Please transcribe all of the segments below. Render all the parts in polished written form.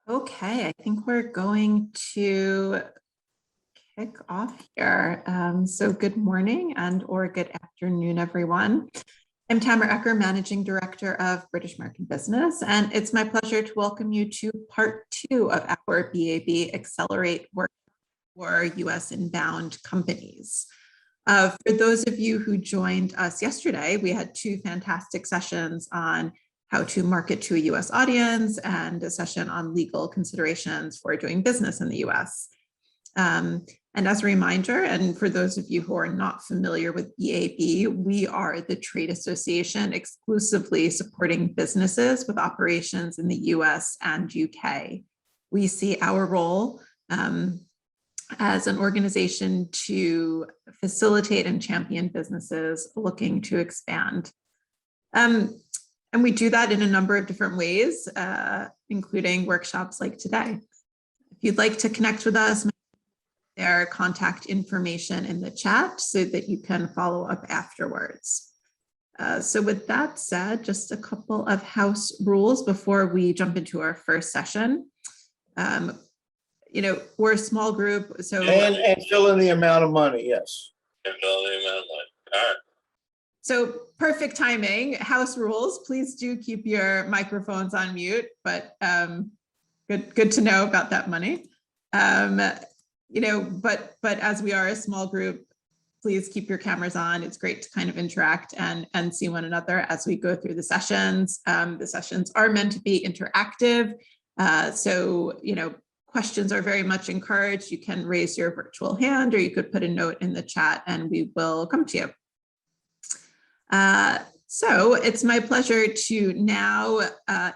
Okay, I think we're going to kick off here. So good morning and or good afternoon, everyone. I'm Tamara Ecker, Managing Director of British American Business, and it's my pleasure to welcome you to part 2 of our BAB Accelerate work for U.S. inbound companies. For those of you who joined us yesterday, we had 2 fantastic sessions on how to market to a US audience and a session on legal considerations for doing business in the US. And as a reminder, and for those of you who are not familiar with BAB, we are the trade association exclusively supporting businesses with operations in the US and UK. We see our role as an organization to facilitate and champion businesses looking to expand. And we do that in a number of different ways, including workshops like today. If you'd like to connect with us, there are contact information in the chat so that you can follow up afterwards. So with that said, just a couple of house rules before we jump into our first session. We're a small group, so and fill in the amount of money, yes. And fill in the amount of money. All right. So perfect timing. House rules, please do keep your microphones on mute, but good to know about that money. But as we are a small group, please keep your cameras on. It's great to kind of interact and see one another as we go through the sessions. The sessions are meant to be interactive. So questions are very much encouraged. You can raise your virtual hand or you could put a note in the chat and we will come to you. So it's my pleasure to now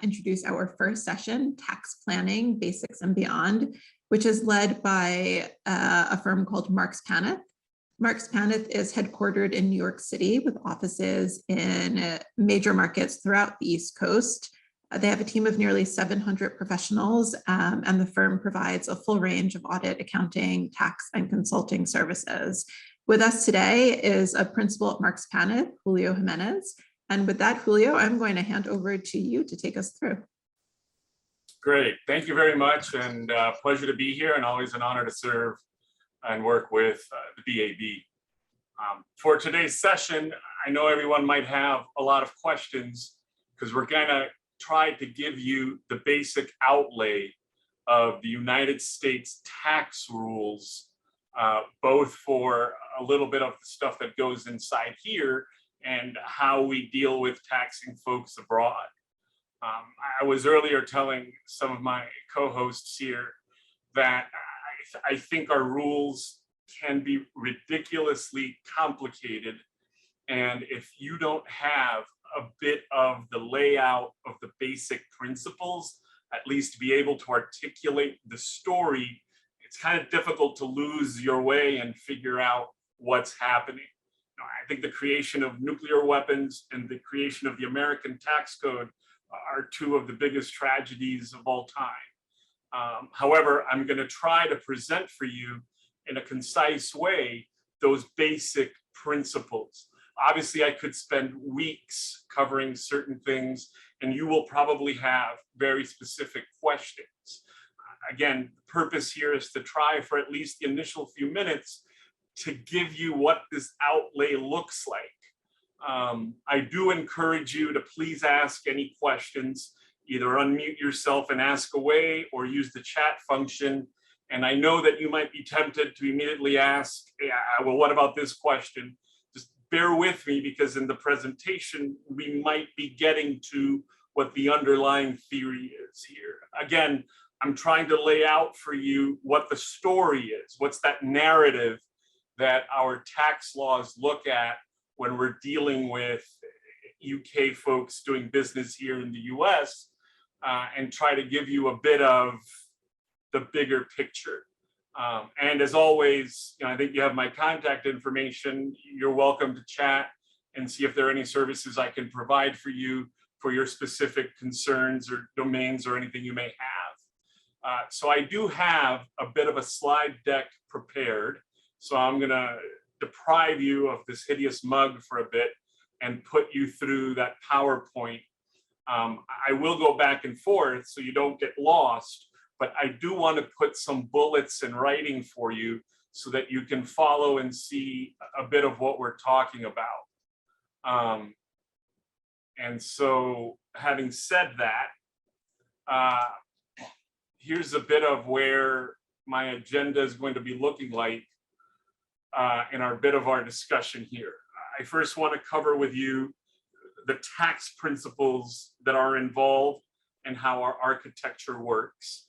introduce our first session, Tax Planning, Basics and Beyond, which is led by a firm called Marks Paneth. Marks Paneth is headquartered in New York City with offices in major markets throughout the East Coast. They have a team of nearly 700 professionals, and the firm provides a full range of audit, accounting, tax, and consulting services. With us today is a principal at Marks Paneth, Julio Jimenez. And with that, Julio, I'm going to hand over to you to take us through. Great. Thank you very much, and pleasure to be here, and always an honor to serve and work with the BAB. For today's session, I know everyone might have a lot of questions because we're going to try to give you the basic outlay of the United States tax rules, both for a little bit of the stuff that goes inside here and how we deal with taxing folks abroad. I was earlier telling some of my co-hosts here that I think our rules can be ridiculously complicated. And if you don't have a bit of the layout of the basic principles, at least to be able to articulate the story, it's kind of difficult to lose your way and figure out what's happening. I think the creation of nuclear weapons and the creation of the American tax code are 2 of the biggest tragedies of all time. However, I'm going to try to present for you in a concise way those basic principles. Obviously, I could spend weeks covering certain things, and you will probably have very specific questions. Again, the purpose here is to try for at least the initial few minutes to give you what this outlay looks like. I do encourage you to please ask any questions, either unmute yourself and ask away or use the chat function. And I know that you might be tempted to immediately ask, well, what about this question? Just bear with me, because in the presentation, we might be getting to what the underlying theory is here. Again, I'm trying to lay out for you what the story is, what's that narrative that our tax laws look at when we're dealing with UK folks doing business here in the US, and try to give you a bit of the bigger picture. And as always, I think you have my contact information. You're welcome to chat and see if there are any services I can provide for you for your specific concerns or domains or anything you may have. So I do have a bit of a slide deck prepared. So I'm going to deprive you of this hideous mug for a bit and put you through that PowerPoint. I will go back and forth so you don't get lost, but I do want to put some bullets in writing for you so that you can follow and see a bit of what we're talking about. And so having said that, here's a bit of where my agenda is going to be looking like in our bit of our discussion here. I first want to cover with you the tax principles that are involved and how our architecture works.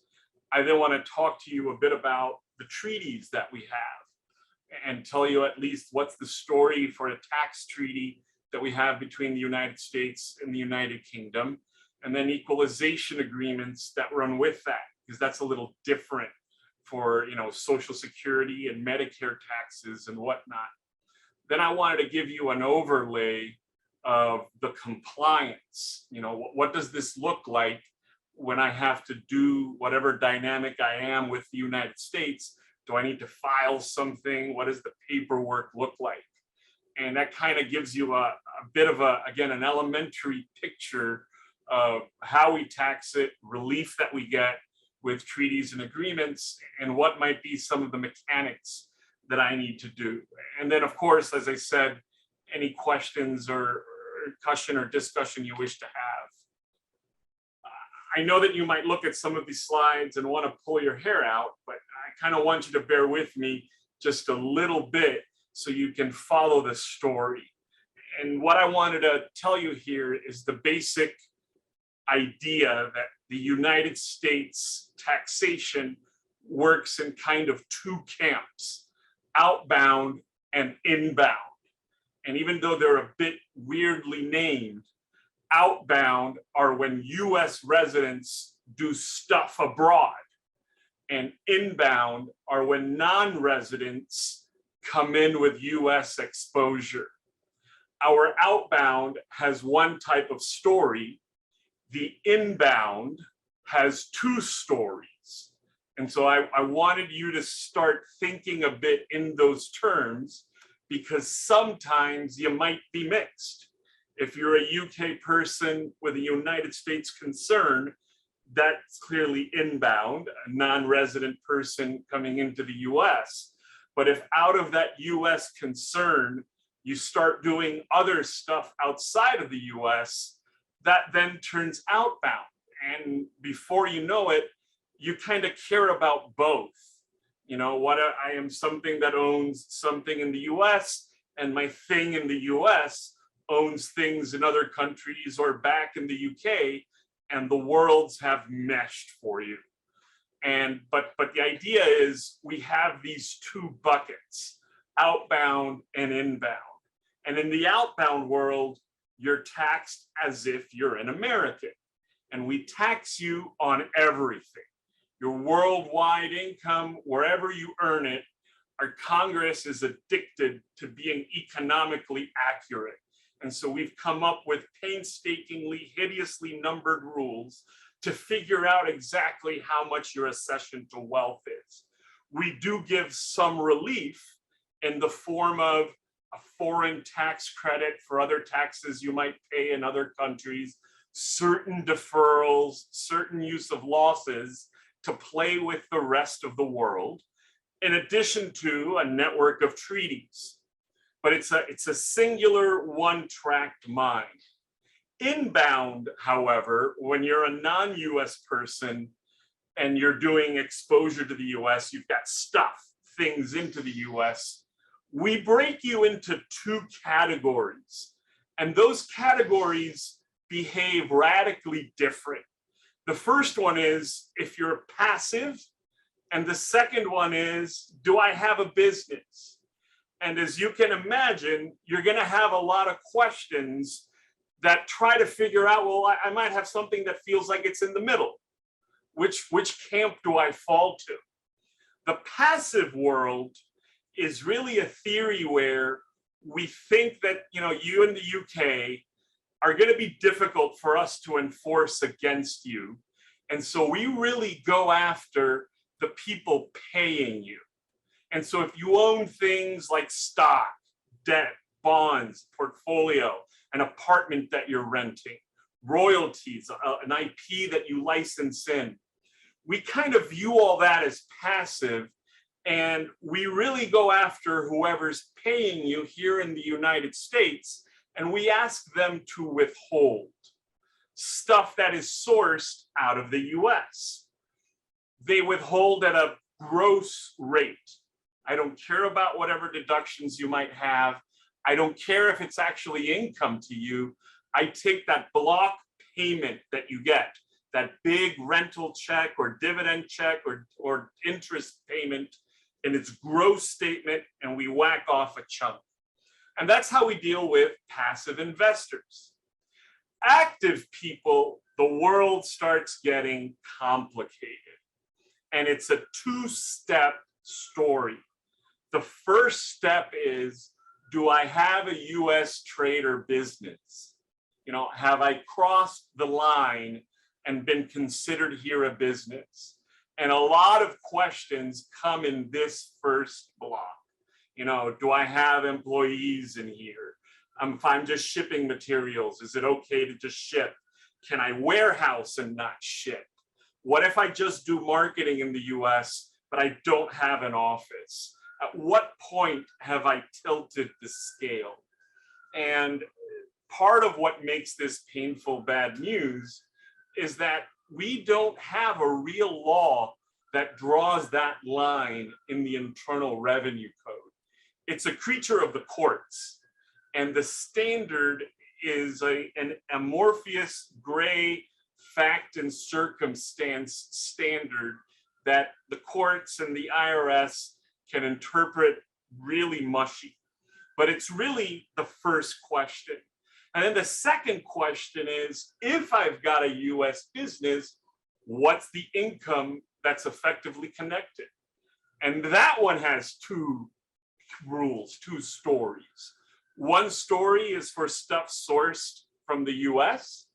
I then want to talk to you a bit about the treaties that we have and tell you at least what's the story for a tax treaty that we have between the United States and the United Kingdom, and then equalization agreements that run with that, because that's a little different for, you know, Social Security and Medicare taxes and whatnot. Then I wanted to give you an overlay of the compliance. You know, what does this look like when I have to do whatever dynamic I am with the United States? Do I need to file something? What does the paperwork look like? And that kind of gives you a bit of again, an elementary picture of how we tax it, relief that we get with treaties and agreements, and what might be some of the mechanics that I need to do. And then, of course, as I said, any questions or discussion you wish to have. I know that you might look at some of these slides and want to pull your hair out, but I kind of want you to bear with me just a little bit so you can follow the story. And what I wanted to tell you here is the basic idea that the United States taxation works in kind of two camps, outbound and inbound. And even though they're a bit weirdly named, outbound are when US residents do stuff abroad, and inbound are when non-residents come in with US exposure. Our outbound has one type of story. The inbound has two stories. And so I wanted you to start thinking a bit in those terms, because sometimes you might be mixed. If you're a UK person with a United States concern, that's clearly inbound, a non-resident person coming into the US. But if out of that US concern, you start doing other stuff outside of the US, that then turns outbound. And before you know it, you kind of care about both. You know, what I am something that owns something in the US, and my thing in the US owns things in other countries or back in the UK, and the worlds have meshed for you. And but the idea is we have these two buckets, outbound and inbound. And in the outbound world, you're taxed as if you're an American, and we tax you on everything. Your worldwide income, wherever you earn it. Our Congress is addicted to being economically accurate. And so we've come up with painstakingly, hideously numbered rules to figure out exactly how much your accession to wealth is. We do give some relief in the form of a foreign tax credit for other taxes you might pay in other countries, certain deferrals, certain use of losses to play with the rest of the world, in addition to a network of treaties. But it's a singular one-tracked mind. Inbound, however, when you're a non-US person and you're doing exposure to the US, you've got stuff, things into the US, we break you into two categories. And those categories behave radically different. The first one is if you're passive, and the second one is, do I have a business? And as you can imagine, you're going to have a lot of questions that try to figure out, well, I might have something that feels like it's in the middle. Which camp do I fall to? The passive world is really a theory where we think that, you know, you in the UK are going to be difficult for us to enforce against you. And so we really go after the people paying you. And so if you own things like stock, debt, bonds, portfolio, an apartment that you're renting, royalties, an IP that you license in, we kind of view all that as passive, and we really go after whoever's paying you here in the United States, and we ask them to withhold stuff that is sourced out of the US. They withhold at a gross rate. I don't care about whatever deductions you might have. I don't care if it's actually income to you. I take that block payment that you get, that big rental check or dividend check or interest payment in its gross statement, and we whack off a chunk. And that's how we deal with passive investors. Active people, the world starts getting complicated. And it's a two-step story. The first step is, do I have a US trade or business? Have I crossed the line and been considered here a business? And a lot of questions come in this first block. Do I have employees in here? If I'm just shipping materials, is it okay to just ship? Can I warehouse and not ship? What if I just do marketing in the US, but I don't have an office? At what point have I tilted the scale? And part of what makes this painful bad news is that we don't have a real law that draws that line in the Internal Revenue Code. It's a creature of the courts. And the standard is an amorphous gray fact and circumstance standard that the courts and the IRS can interpret really mushy. But it's really the first question. And then the second question is, if I've got a US business, what's the income that's effectively connected? And that one has two rules, two stories. One story is for stuff sourced from the US,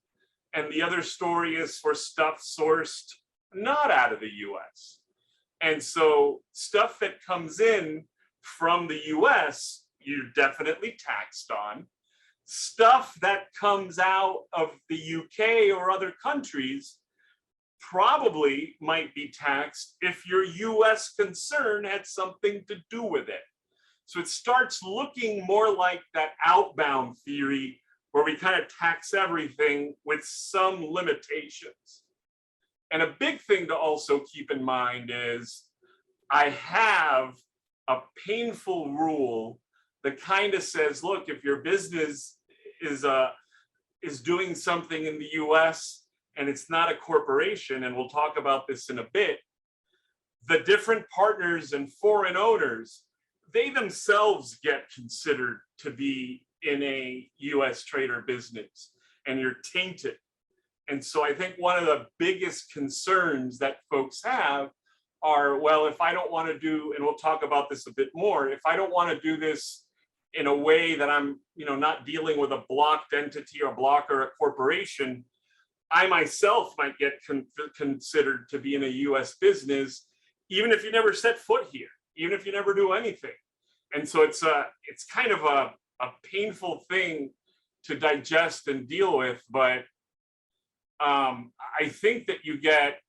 and the other story is for stuff sourced not out of the US. And so stuff that comes in from the US, you're definitely taxed on. Stuff that comes out of the UK or other countries probably might be taxed if your US concern had something to do with it. So it starts looking more like that outbound theory where we kind of tax everything with some limitations. And a big thing to also keep in mind is I have a painful rule that kind of says, look, if your business is doing something in the US and it's not a corporation, and we'll talk about this in a bit, the different partners and foreign owners, they themselves get considered to be in a US trade or business, and you're tainted. And so I think one of the biggest concerns that folks have are, well, if I don't want to do, and we'll talk about this a bit more, if I don't want to do this in a way that I'm, not dealing with a blocked entity or block or a corporation, I myself might get considered to be in a US business, even if you never set foot here, even if you never do anything. And so it's kind of a painful thing to digest and deal with, but I think that you get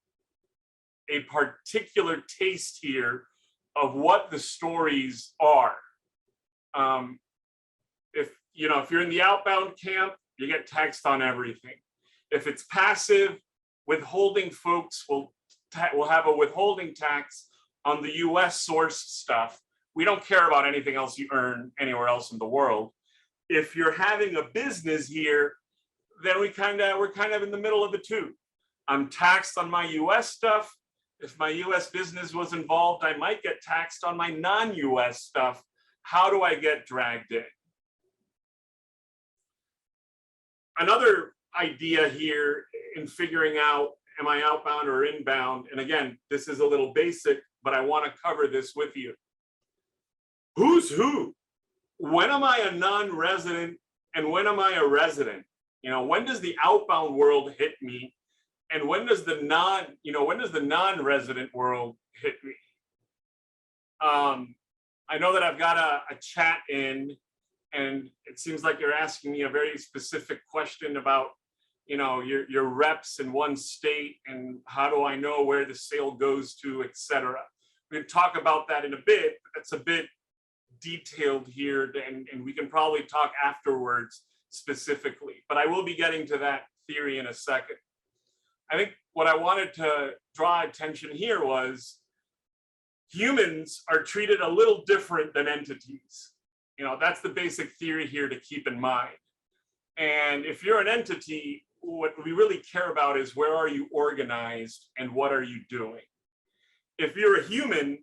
a particular taste here of what the stories are. If you're in the outbound camp, you get taxed on everything. If it's passive, withholding folks will have a withholding tax on the US sourced stuff. We don't care about anything else you earn anywhere else in the world. If you're having a business here, then we're kind of in the middle of the two. I'm taxed on my US stuff. If my US business was involved, I might get taxed on my non-US stuff. How do I get dragged in? Another idea here in figuring out, am I outbound or inbound? And again, this is a little basic, but I want to cover this with you. Who's who? When am I a non-resident and when am I a resident? When does the outbound world hit me? And when does the non-resident world hit me? I know that I've got a chat in, and it seems like you're asking me a very specific question about, your reps in one state, and how do I know where the sale goes to, et cetera. We can talk about that in a bit, but that's a bit detailed here, and we can probably talk afterwards specifically, but I will be getting to that theory in a second. I think what I wanted to draw attention here was humans are treated a little different than entities. That's the basic theory here to keep in mind. And if you're an entity, what we really care about is where are you organized and what are you doing? If you're a human,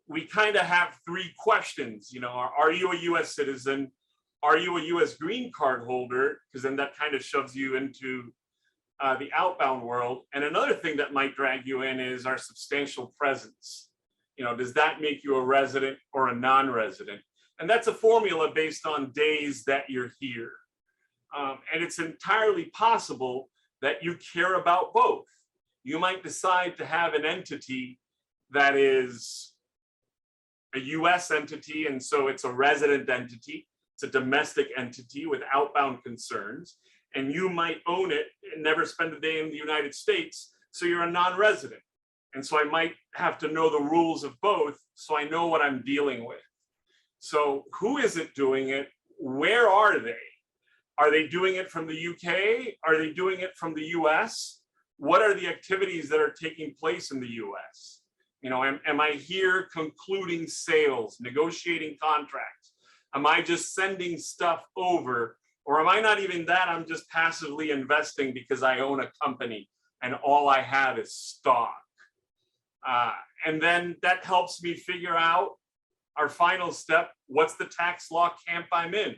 we kind of have three questions. Are you a US citizen? Are you a US green card holder? Because then that kind of shoves you into the outbound world. And another thing that might drag you in is our substantial presence. Does that make you a resident or a non-resident? And that's a formula based on days that you're here. And it's entirely possible that you care about both. You might decide to have an entity that is a US entity, and so it's a resident entity. It's a domestic entity with outbound concerns, and you might own it and never spend a day in the United States, so you're a non-resident. And so I might have to know the rules of both so I know what I'm dealing with. So who is it doing it? Where are they? Are they doing it from the UK? Are they doing it from the US? What are the activities that are taking place in the US? Am I here concluding sales, negotiating contracts? Am I just sending stuff over? Or am I not even that? I'm just passively investing because I own a company and all I have is stock. And then that helps me figure out our final step. What's the tax law camp I'm in?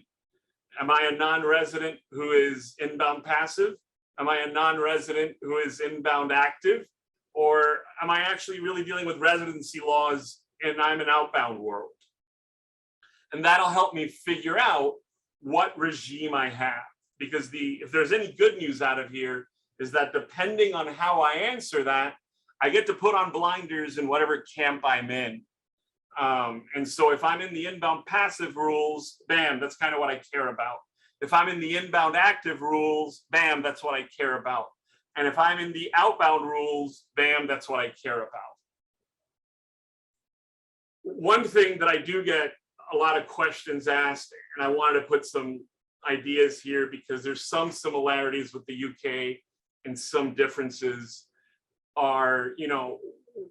Am I a non-resident who is inbound passive? Am I a non-resident who is inbound active? Or am I actually really dealing with residency laws and I'm an outbound world? And that'll help me figure out what regime I have. Because if there's any good news out of here is that depending on how I answer that, I get to put on blinders in whatever camp I'm in. And so if I'm in the inbound passive rules, bam, that's kind of what I care about. If I'm in the inbound active rules, bam, that's what I care about. And if I'm in the outbound rules, bam, that's what I care about. One thing that I do get a lot of questions asked, and I wanted to put some ideas here because there's some similarities with the UK and some differences are,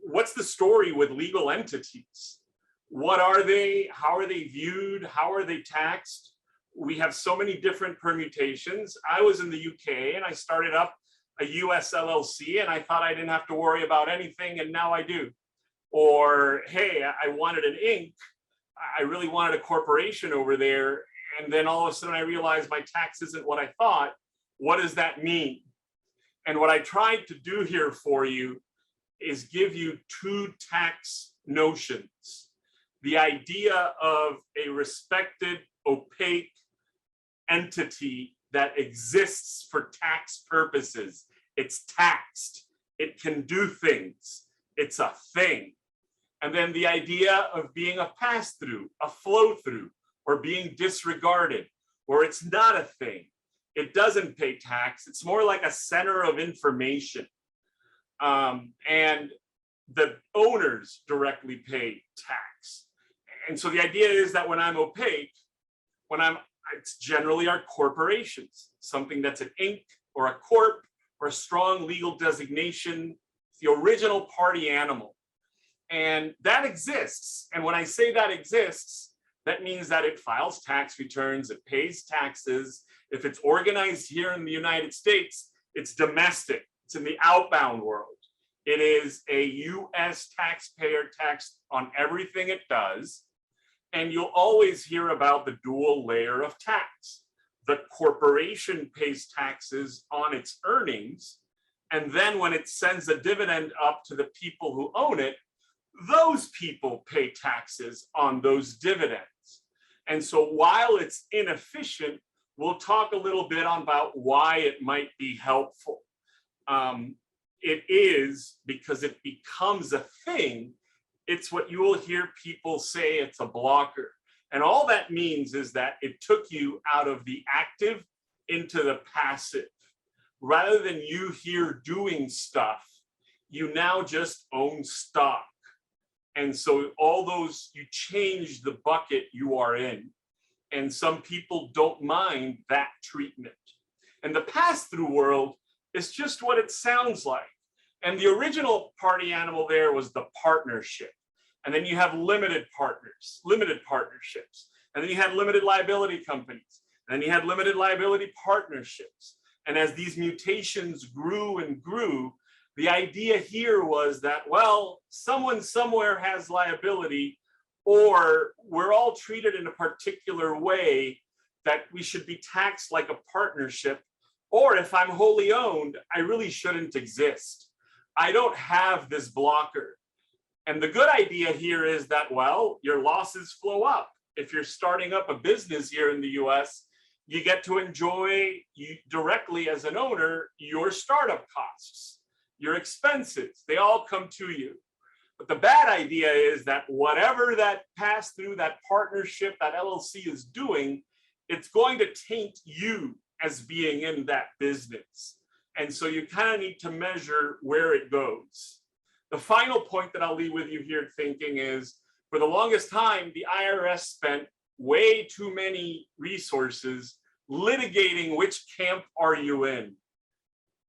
what's the story with legal entities? What are they? How are they viewed? How are they taxed? We have so many different permutations. I was in the UK and I started up a US LLC and I thought I didn't have to worry about anything, and now I do. Or, hey, I wanted an Inc. I really wanted a corporation over there, and then all of a sudden I realized my tax isn't what I thought. What does that mean? And what I tried to do here for you is give you two tax notions. The idea of a respected, opaque entity that exists for tax purposes. It's taxed. It can do things. It's a thing. And then the idea of being a pass-through, a flow-through, or being disregarded, or it's not a thing. It doesn't pay tax. It's more like a center of information. And the owners directly pay tax. And so the idea is that when I'm opaque, it's generally our corporations, something that's an Inc. or a corp or a strong legal designation, the original party animal. And that exists. And when I say that exists, that means that it files tax returns, it pays taxes. If it's organized here in the United States, it's domestic, it's in the outbound world. It is a US taxpayer taxed on everything it does. And you'll always hear about the dual layer of tax. The corporation pays taxes on its earnings. And then when it sends a dividend up to the people who own it, those people pay taxes on those dividends. And so while it's inefficient, we'll talk a little bit about why it might be helpful. It is because it becomes a thing. It's what you will hear people say, it's a blocker. And all that means is that it took you out of the active into the passive. rather than you here doing stuff, you now just own stock. And so all those, you change the bucket you are in. And some people don't mind that treatment. And the pass-through world is just what it sounds like. And the original party animal there was the partnership. And then you have limited partnerships. And then you had limited liability companies. And then you had limited liability partnerships. And as these mutations grew and grew, the idea here was that, well, someone somewhere has liability, or we're all treated in a particular way that we should be taxed like a partnership. Or if I'm wholly owned, I really shouldn't exist. I don't have this blocker. And the good idea here is that, well, your losses flow up. If you're starting up a business here in the US, you get to enjoy directly as an owner your startup costs, your expenses, they all come to you. But the bad idea is that whatever that pass through, that partnership, that LLC is doing, it's going to taint you as being in that business. And so you kind of need to measure where it goes. The final point that I'll leave with you here thinking is, for the longest time, the IRS spent way too many resources litigating which camp are you in.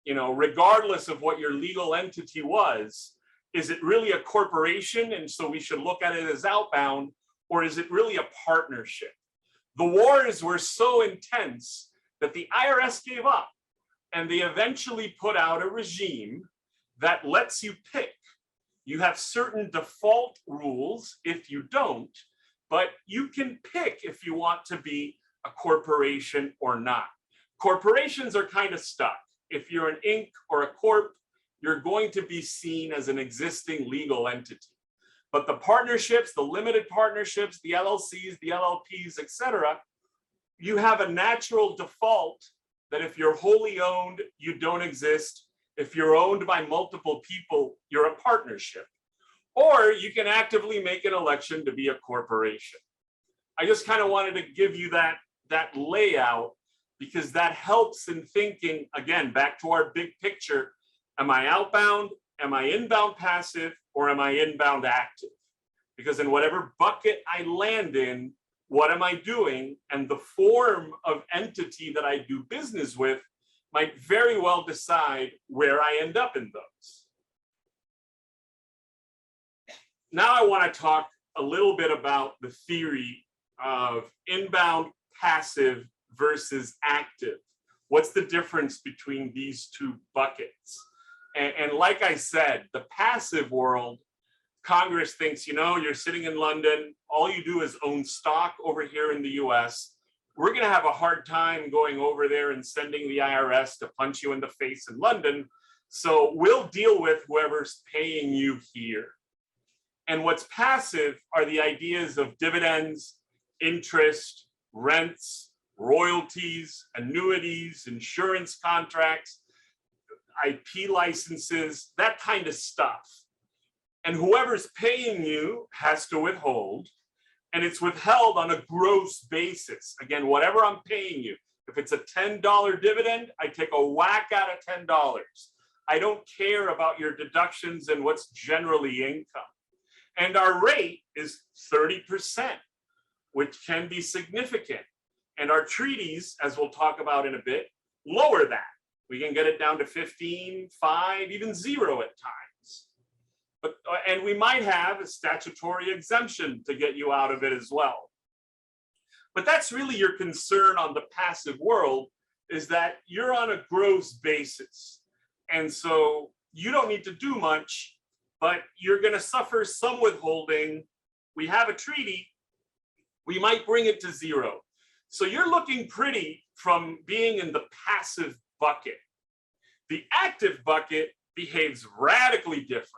You know, regardless of what your legal entity was, is it really a corporation? And so we should look at it as outbound, or is it really a partnership? The wars were so intense that the IRS gave up, and they eventually put out a regime that lets you pick. You have certain default rules if you don't, but you can pick if you want to be a corporation or not. Corporations are kind of stuck. If you're an Inc. or a corp, you're going to be seen as an existing legal entity. But the partnerships, the limited partnerships, the LLCs, the LLPs, etc., you have a natural default that if you're wholly owned, you don't exist. If you're owned by multiple people, you're a partnership. Or you can actively make an election to be a corporation. I just kind of wanted to give you that layout, because that helps in thinking, again, back to our big picture. Am I outbound? Am I inbound passive? Or am I inbound active? Because in whatever bucket I land in, what am I doing? And the form of entity that I do business with might very well decide where I end up in those. Now I want to talk a little bit about the theory of inbound passive versus active. What's the difference between these two buckets? And like I said, the passive world, Congress thinks, you know, you're sitting in London, all you do is own stock over here in the US. We're going to have a hard time going over there and sending the IRS to punch you in the face in London. So we'll deal with whoever's paying you here. And what's passive are the ideas of dividends, interest, rents, royalties, annuities, insurance contracts, IP licenses, that kind of stuff. And whoever's paying you has to withhold, and it's withheld on a gross basis. Again, whatever I'm paying you, if it's a $10 dividend, I take a whack out of $10. I don't care about your deductions and what's generally income. And our rate is 30%, which can be significant. And our treaties, as we'll talk about in a bit, lower that. We can get it down to 15, 5, even 0 at times. But, and we might have a statutory exemption to get you out of it as well. But that's really your concern on the passive world, is that you're on a gross basis. And so you don't need to do much, but you're going to suffer some withholding. We have a treaty, we might bring it to 0. So you're looking pretty from being in the passive bucket. The active bucket behaves radically different,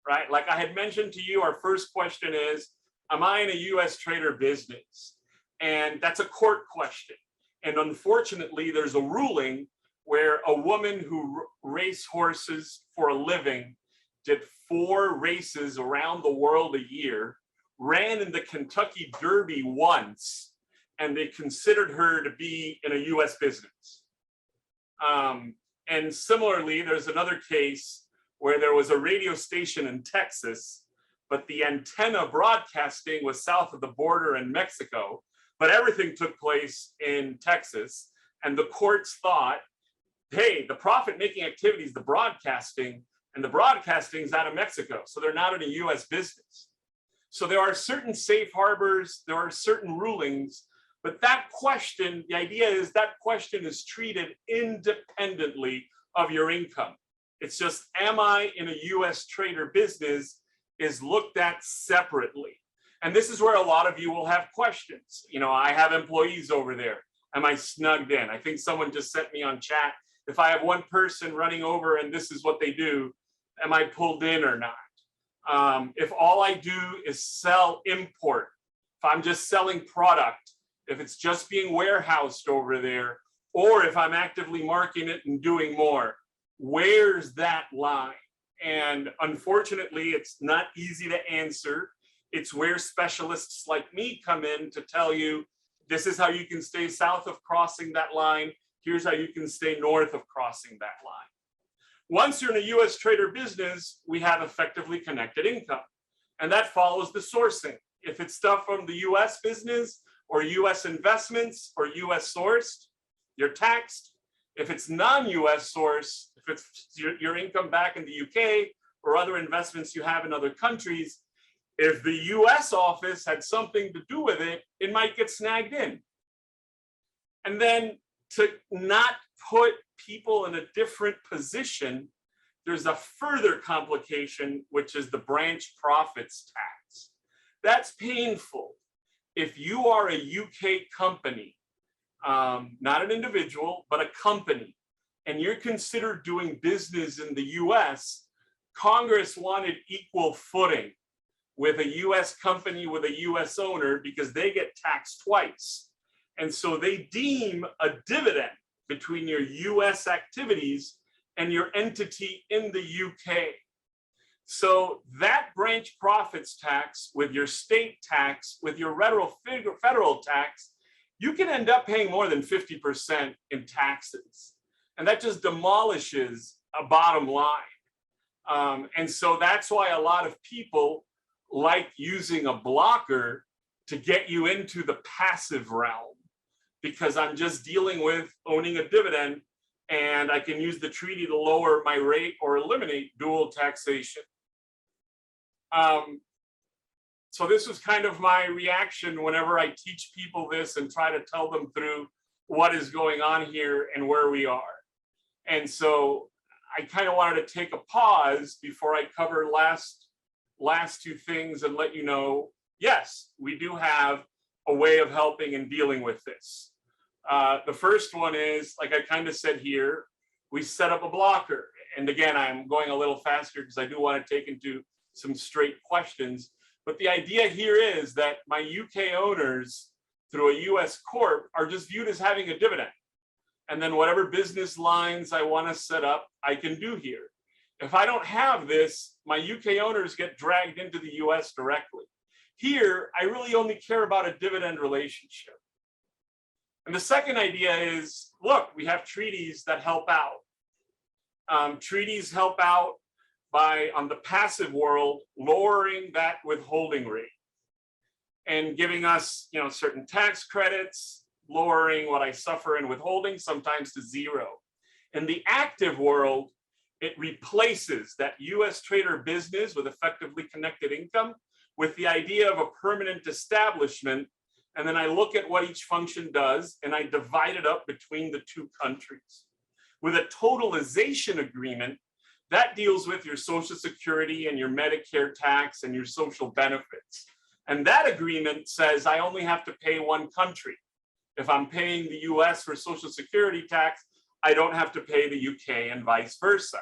right? Like I had mentioned to you, our first question is, am I in a US trader business? And that's a court question. And unfortunately, there's a ruling where a woman who raced horses for a living, did 4 races around the world a year, ran in the Kentucky Derby once, and they considered her to be in a US business. And similarly, there's another case where there was a radio station in Texas, but the antenna broadcasting was south of the border in Mexico, but everything took place in Texas. And the courts thought, hey, the profit-making activities, the broadcasting, and the broadcasting is out of Mexico, so they're not in a US business. So there are certain safe harbors, there are certain rulings, but that question, the idea is that question is treated independently of your income. It's just, am I in a US trade or business is looked at separately. And this is where a lot of you will have questions. You know, I have employees over there. Am I snugged in? I think someone just sent me on chat. If I have one person running over and this is what they do, am I pulled in or not? If all I do is sell import, if I'm just selling product, if it's just being warehoused over there, or if I'm actively marketing it and doing more, where's that line? And unfortunately, it's not easy to answer. It's where specialists like me come in to tell you, this is how you can stay south of crossing that line. Here's how you can stay north of crossing that line. Once you're in a US trader business, we have effectively connected income. And that follows the sourcing. If it's stuff from the US business or US investments or US sourced, you're taxed. If it's non-US source, if it's your income back in the UK or other investments you have in other countries, if the US office had something to do with it, it might get snagged in. And then to not put people in a different position, there's a further complication, which is the branch profits tax. That's painful. If you are a UK company, not an individual, but a company, and you're considered doing business in the US, Congress wanted equal footing with a US company with a US owner because they get taxed twice. And so they deem a dividend between your US activities and your entity in the UK. So that branch profits tax with your state tax, with your federal tax, you can end up paying more than 50% in taxes. And that just demolishes a bottom line. And so that's why a lot of people like using a blocker to get you into the passive realm, because I'm just dealing with owning a dividend and I can use the treaty to lower my rate or eliminate dual taxation. So this was kind of my reaction whenever I teach people this and try to tell them through what is going on here and where we are. And so I kind of wanted to take a pause before I cover last two things and let you know, yes, we do have a way of helping and dealing with this. The first one is, like I kind of said here, we set up a blocker. And again, I'm going a little faster because I do want to take into some straight questions. But the idea here is that my UK owners through a US corp are just viewed as having a dividend. And then whatever business lines I want to set up, I can do here. If I don't have this, my UK owners get dragged into the US directly. Here, I really only care about a dividend relationship. And the second idea is, look, we have treaties that help out. Treaties help out by, on the passive world, lowering that withholding rate and giving us, certain tax credits, lowering what I suffer in withholding, sometimes to zero. In the active world, it replaces that US trader business with effectively connected income with the idea of a permanent establishment. And then I look at what each function does and I divide it up between the two countries. With a totalization agreement, that deals with your Social Security and your Medicare tax and your social benefits. And that agreement says I only have to pay one country. If I'm paying the US for Social Security tax, I don't have to pay the UK and vice versa.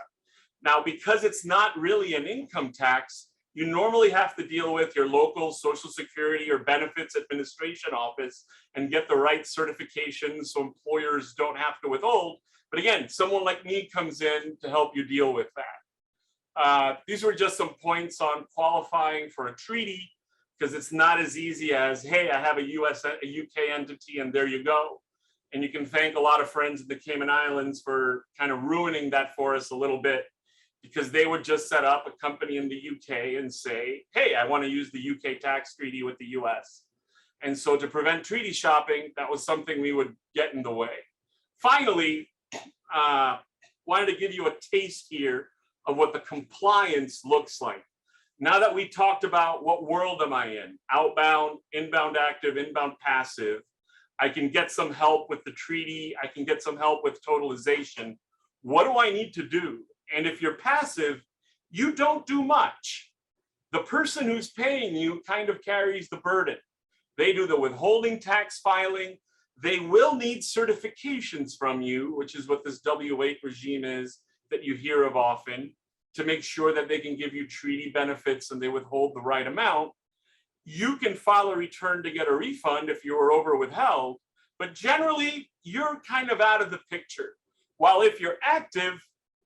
Now, because it's not really an income tax, you normally have to deal with your local Social Security or Benefits Administration office and get the right certifications so employers don't have to withhold. But again, someone like me comes in to help you deal with that. These were just some points on qualifying for a treaty, because it's not as easy as, hey, I have a UK entity and there you go. And you can thank a lot of friends in the Cayman Islands for kind of ruining that for us a little bit, because they would just set up a company in the UK and say, hey, I want to use the UK tax treaty with the US. And so to prevent treaty shopping, that was something we would get in the way. Finally, wanted to give you a taste here of what the compliance looks like. Now that we talked about what world am I in, outbound, inbound active, inbound passive, I can get some help with the treaty, I can get some help with totalization. What do I need to do? And if you're passive, you don't do much. The person who's paying you kind of carries the burden. They do the withholding tax filing. They will need certifications from you, which is what this W-8 regime is that you hear of often, to make sure that they can give you treaty benefits and they withhold the right amount. You can file a return to get a refund if you were over withheld, but generally you're kind of out of the picture. While if you're active,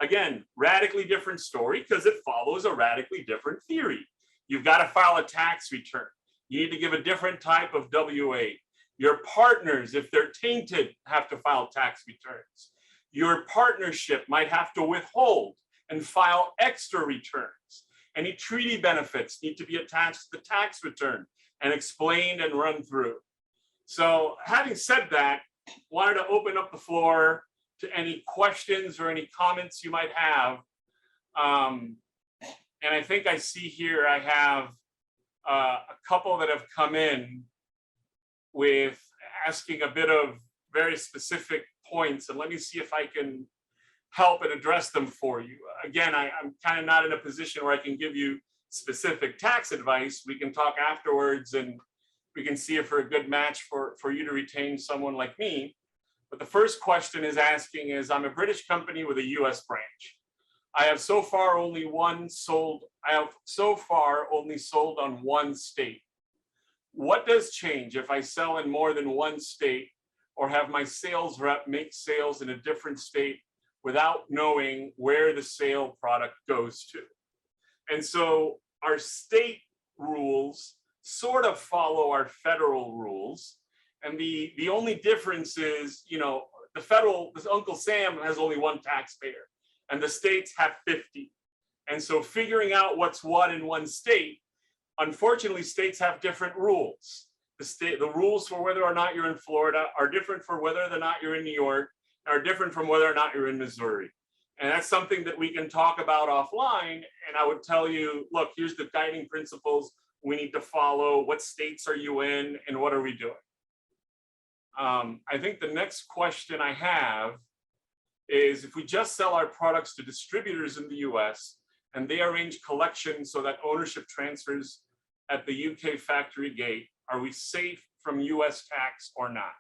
again, radically different story because it follows a radically different theory. You've got to file a tax return. You need to give a different type of W-8. Your partners, if they're tainted, have to file tax returns. Your partnership might have to withhold and file extra returns. Any treaty benefits need to be attached to the tax return and explained and run through. So having said that, wanted to open up the floor to any questions or any comments you might have. And I think I see here I have a couple that have come in with asking a bit of very specific points, and let me see if I can help and address them for you. Again, I'm kind of not in a position where I can give you specific tax advice. We can talk afterwards and we can see if we're a good match for you to retain someone like me. But the first question is asking is, I'm a British company with a US branch. I have so far only sold on one state. What does change if I sell in more than one state or have my sales rep make sales in a different state without knowing where the sale product goes to? And so our state rules sort of follow our federal rules. And the only difference is, the federal, this Uncle Sam has only one taxpayer and the states have 50. And so figuring out what's what in one state, unfortunately, states have different rules. The rules for whether or not you're in Florida are different for whether or not you're in New York, are different from whether or not you're in Missouri. And that's something that we can talk about offline. And I would tell you, look, here's the guiding principles we need to follow. What states are you in and what are we doing? I think the next question I have is, if we just sell our products to distributors in the US and they arrange collection so that ownership transfers at the UK factory gate, are we safe from US tax or not?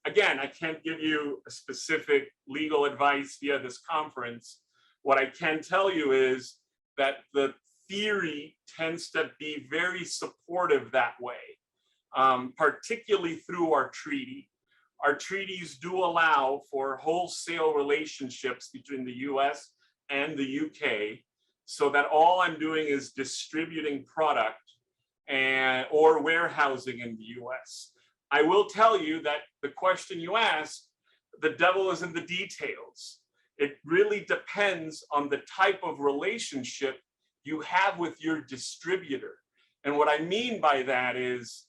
Again, I can't give you a specific legal advice via this conference. What I can tell you is that the theory tends to be very supportive that way, particularly through our treaty. Our treaties do allow for wholesale relationships between the US and the UK, so that all I'm doing is distributing product or warehousing in the US. I will tell you that the question you asked, the devil is in the details. It really depends on the type of relationship you have with your distributor. And what I mean by that is,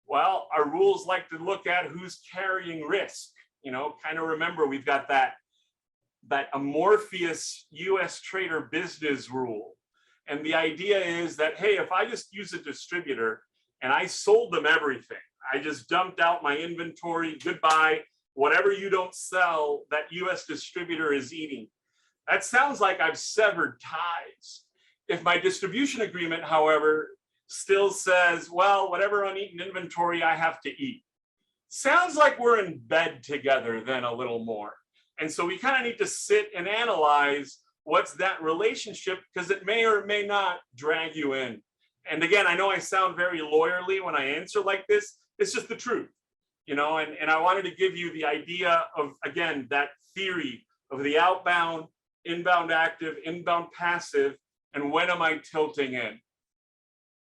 well, our rules like to look at who's carrying risk. Kind of remember, we've got that amorphous US trader business rule. And the idea is that, hey, if I just use a distributor and I sold them everything, I just dumped out my inventory, goodbye, whatever you don't sell, that US distributor is eating. That sounds like I've severed ties. If my distribution agreement, however, still says, well, whatever uneaten inventory I have to eat, sounds like we're in bed together then a little more. And so we kind of need to sit and analyze what's that relationship, because it may or may not drag you in. And again, I know I sound very lawyerly when I answer like this. It's just the truth, and I wanted to give you the idea of, again, that theory of the outbound, inbound active, inbound passive, and when am I tilting in?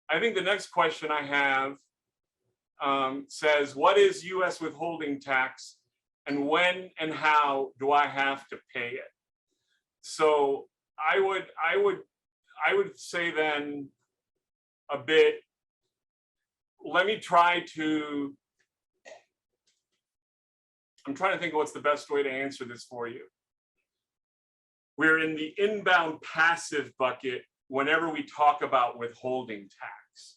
I think the next question I have says, what is US withholding tax and when and how do I have to pay it? So I would say then a bit, let me try to, I'm trying to think of what's the best way to answer this for you. We're in the inbound passive bucket whenever we talk about withholding tax.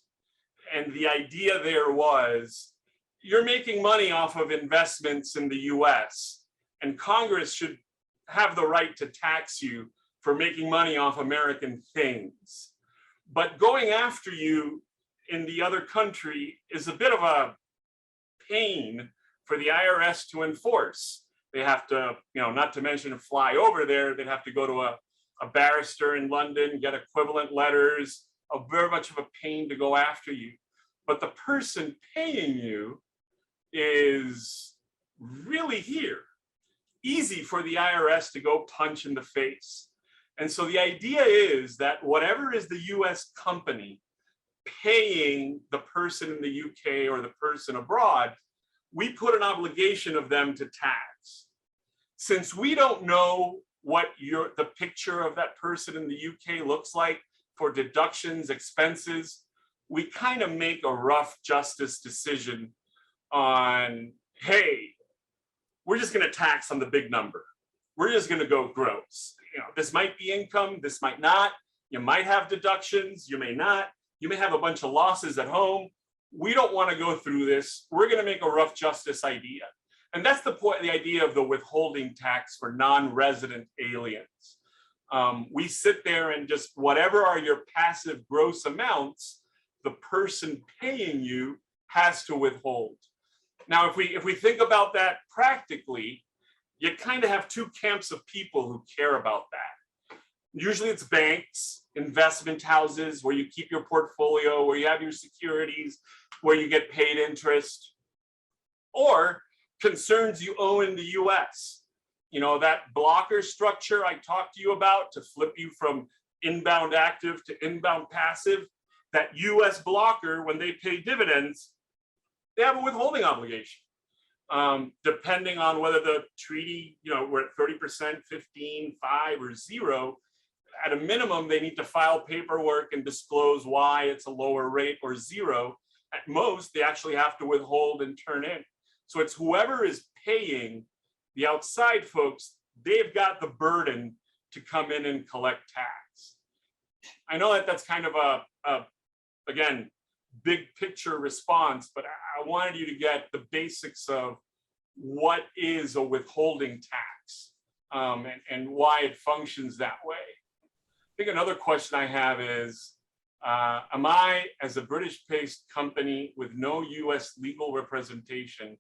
And the idea there was, you're making money off of investments in the US, and Congress should have the right to tax you for making money off American things. But going after you in the other country is a bit of a pain for the IRS to enforce. They have to, not to mention fly over there, they'd have to go to a barrister in London, get equivalent letters, very much of a pain to go after you. But the person paying you is really here. Easy for the IRS to go punch in the face. And so the idea is that whatever is the US company paying the person in the UK or the person abroad, we put an obligation of them to tax. Since we don't know what the picture of that person in the UK looks like for deductions, expenses, we kind of make a rough justice decision on, hey, we're just going to tax on the big number. We're just going to go gross. This might be income, this might not. You might have deductions, you may not. You may have a bunch of losses at home. We don't want to go through this. We're going to make a rough justice idea. And that's the point, the idea of the withholding tax for non-resident aliens. We sit there and just whatever are your passive gross amounts, the person paying you has to withhold. Now, if we think about that practically, you kind of have two camps of people who care about that. Usually it's banks, investment houses, where you keep your portfolio, where you have your securities, where you get paid interest, or concerns you owe in the US. That blocker structure I talked to you about to flip you from inbound active to inbound passive, that US blocker, when they pay dividends, they have a withholding obligation. Depending on whether the treaty, we're at 30%, 15, 5, or 0, at a minimum, they need to file paperwork and disclose why it's a lower rate or 0. At most, they actually have to withhold and turn in. So it's whoever is paying the outside folks, they've got the burden to come in and collect tax. I know that that's kind of again, big picture response, but I wanted you to get the basics of what is a withholding tax and why it functions that way. I think another question I have is, am I, as a British-based company with no US legal representation,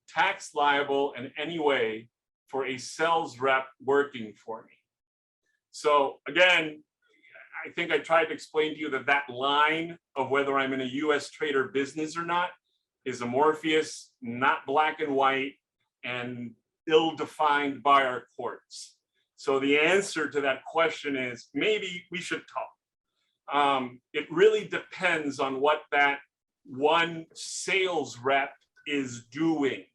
tax liable in any way for a sales rep working for me? So again, I think I tried to explain to you that line of whether I'm in a US trade or business or not is amorphous, not black and white, and ill-defined by our courts. So the answer to that question is maybe we should talk. It really depends on what that one sales rep is doing.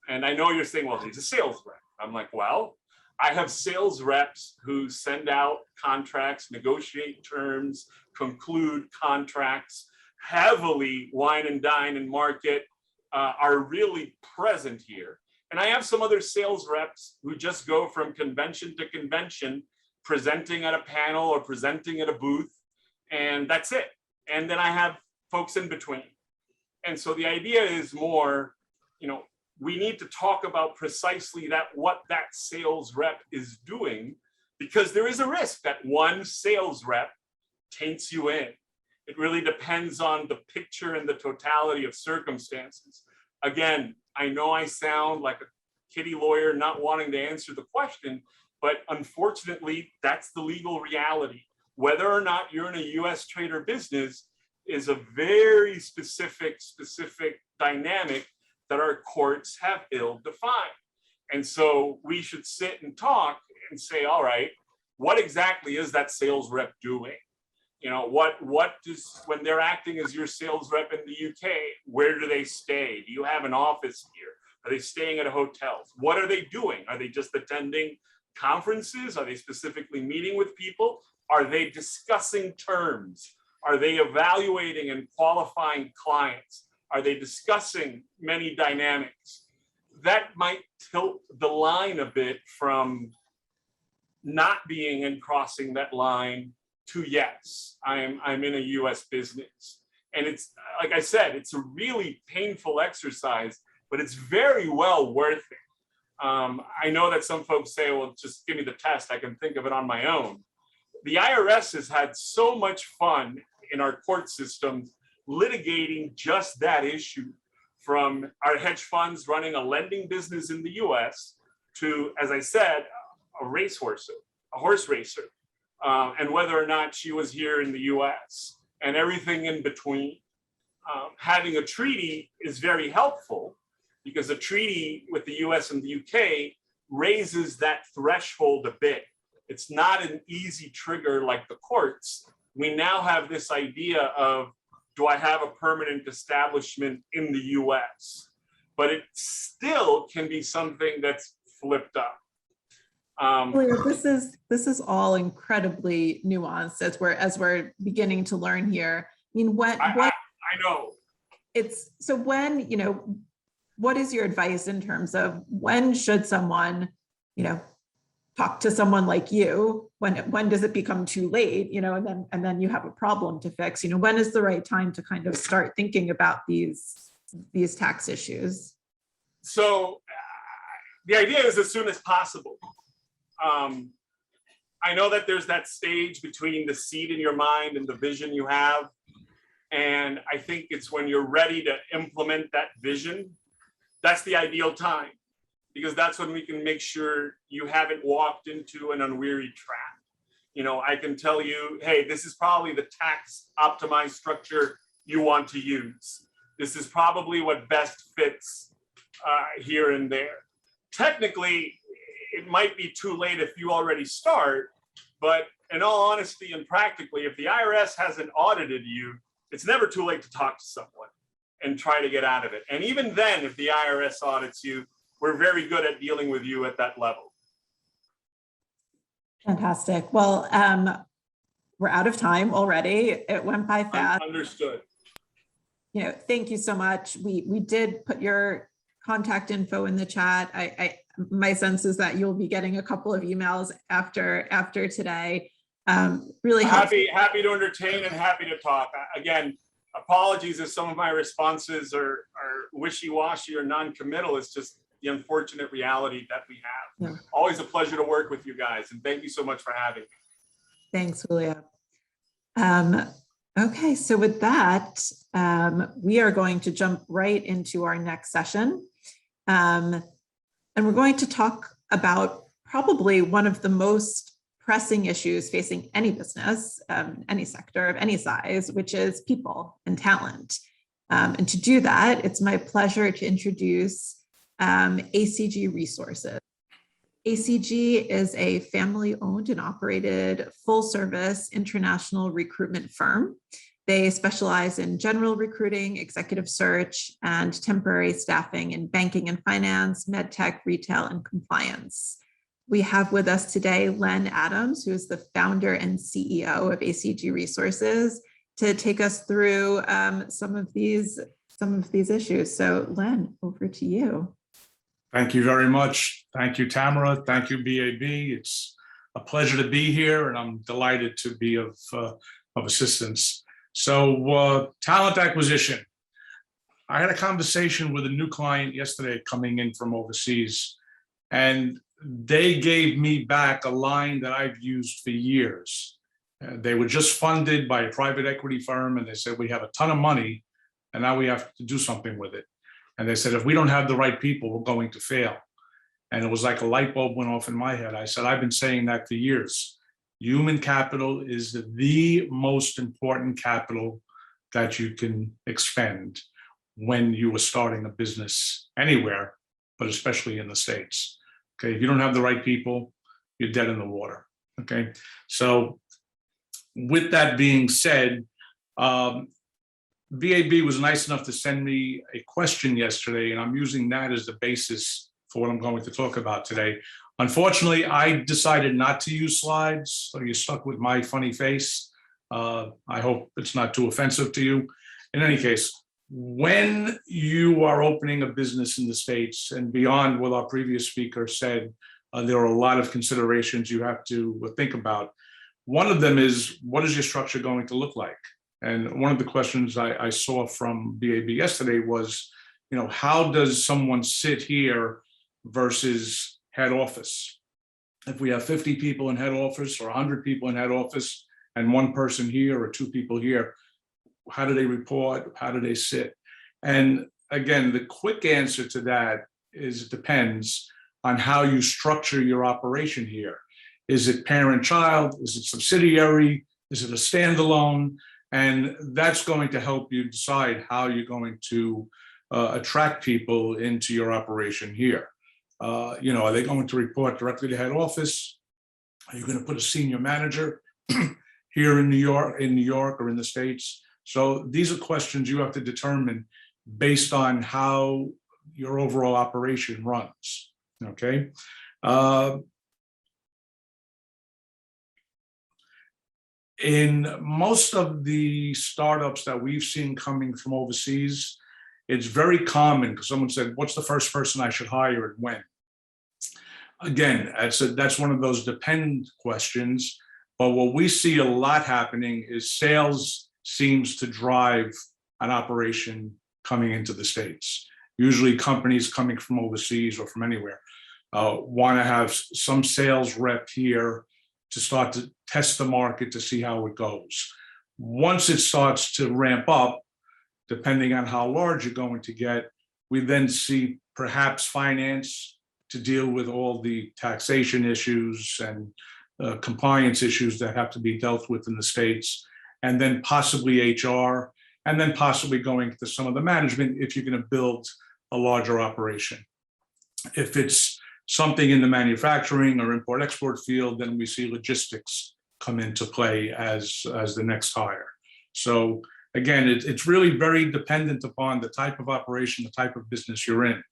And I know you're saying, well, he's a sales rep. I'm like, well, I have sales reps who send out contracts, negotiate terms, conclude contracts, heavily wine and dine and market, are really present here. And I have some other sales reps who just go from convention to convention, presenting at a panel or presenting at a booth, and that's it. And then I have folks in between. And so the idea is more, we need to talk about precisely what that sales rep is doing, because there is a risk that one sales rep taints you in. It really depends on the picture and the totality of circumstances. Again, I know I sound like a kitty lawyer not wanting to answer the question, but unfortunately, that's the legal reality. Whether or not you're in a US trade or business is a very specific dynamic that our courts have ill-defined. And so we should sit and talk and say, all right, what exactly is that sales rep doing? What does, when they're acting as your sales rep in the UK, where do they stay? Do you have an office here? Are they staying at hotels? What are they doing? Are they just attending conferences? Are they specifically meeting with people? Are they discussing terms? Are they evaluating and qualifying clients? Are they discussing many dynamics? That might tilt the line a bit from not being and crossing that line to yes, I'm in a US business. And it's, like I said, it's a really painful exercise, but it's very well worth it. I know that some folks say, well, just give me the test, I can think of it on my own. The IRS has had so much fun in our court systems litigating just that issue, from our hedge funds running a lending business in the US to, as I said, a horse racer, and whether or not she was here in the US and everything in between. Having a treaty is very helpful because a treaty with the US and the UK raises that threshold a bit. It's not an easy trigger like the courts. We now have this idea of, do I have a permanent establishment in the US? But it still can be something that's flipped up. This is all incredibly nuanced as we're beginning to learn here. I mean, I know. It's so when, what is your advice in terms of when should someone, talk to someone like you? When does it become too late? And then you have a problem to fix. When is the right time to kind of start thinking about these tax issues? So the idea is as soon as possible. I know that there's that stage between the seed in your mind and the vision you have. And I think it's when you're ready to implement that vision, that's the ideal time, because that's when we can make sure you haven't walked into an unwearied trap. I can tell you, hey, this is probably the tax optimized structure you want to use. This is probably what best fits here and there. Technically, it might be too late if you already start, but in all honesty and practically, if the IRS hasn't audited you, it's never too late to talk to someone and try to get out of it. And even then, if the IRS audits you, we're very good at dealing with you at that level. Fantastic. Well, we're out of time already. It went by fast. Understood. Thank you so much. We did put your contact info in the chat. My sense is that you'll be getting a couple of emails after today. Really happy to entertain and happy to talk. Again, apologies if some of my responses are wishy-washy or non-committal. It's just the unfortunate reality that we have. Yeah. Always a pleasure to work with you guys, and thank you so much for having me. Thanks, Julio. Okay, so with that, we are going to jump right into our next session. And we're going to talk about probably one of the most pressing issues facing any business, any sector of any size, which is people and talent. And to do that, it's my pleasure to introduce Acg Resources. Acg is a family-owned and operated full-service international recruitment firm. They specialize in general recruiting, executive search, and temporary staffing in banking and finance, medtech, retail, and compliance. We have with us today Len Adams, who is the founder and CEO of Acg Resources, to take us through some of these issues. So, Len, over to you. Thank you very much. Thank you, Tamara. Thank you, BAB. It's a pleasure to be here, and I'm delighted to be of assistance. So, talent acquisition. I had a conversation with a new client yesterday coming in from overseas, and they gave me back a line that I've used for years. They were just funded by a private equity firm, and they said, we have a ton of money, and now we have to do something with it. And they said, if we don't have the right people, we're going to fail. And it was like a light bulb went off in my head. I said, I've been saying that for years. Human capital is the most important capital that you can expend when you are starting a business anywhere, but especially in the States. Okay, if you don't have the right people, you're dead in the water. Okay, so with that being said, BAB was nice enough to send me a question yesterday, and I'm using that as the basis for what I'm going to talk about today. Unfortunately, I decided not to use slides, so you're stuck with my funny face. I hope it's not too offensive to you. In any case, when you are opening a business in the States and beyond what our previous speaker said, there are a lot of considerations you have to think about. One of them is, what is your structure going to look like? And one of the questions I saw from BAB yesterday was, how does someone sit here versus head office? If we have 50 people in head office or 100 people in head office and one person here or two people here, how do they report? How do they sit? And again, the quick answer to that is it depends on how you structure your operation here. Is it parent-child? Is it subsidiary? Is it a standalone? And that's going to help you decide how you're going to attract people into your operation here. Are they going to report directly to head office? Are you going to put a senior manager here in New York or in the States? So these are questions you have to determine based on how your overall operation runs. Okay. In most of the startups that we've seen coming from overseas, it's very common because someone said, what's the first person I should hire and when? Again, that's one of those depend questions. But what we see a lot happening is sales seems to drive an operation coming into the States. Usually companies coming from overseas or from anywhere want to have some sales rep here to start to test the market to see how it goes. Once it starts to ramp up, depending on how large you're going to get, we then see perhaps finance to deal with all the taxation issues and compliance issues that have to be dealt with in the States, and then possibly HR, and then possibly going to some of the management if you're going to build a larger operation. If it's something in the manufacturing or import-export field, then we see logistics come into play as the next hire. So again, it's really very dependent upon the type of operation, the type of business you're in,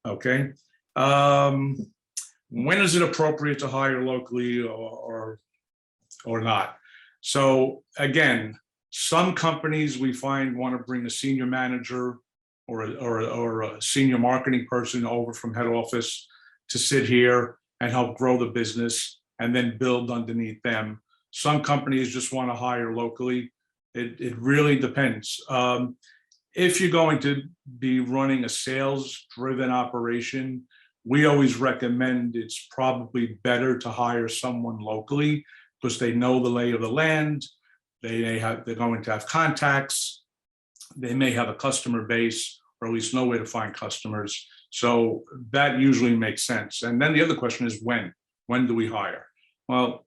okay? When is it appropriate to hire locally or not? So again, some companies we find want to bring a senior manager or a senior marketing person over from head office to sit here and help grow the business and then build underneath them. Some companies just want to hire locally. It really depends. If you're going to be running a sales-driven operation, we always recommend it's probably better to hire someone locally because they know the lay of the land. They're going to have contacts. They may have a customer base or at least know where to find customers. So that usually makes sense. And then the other question is when? When do we hire? Well,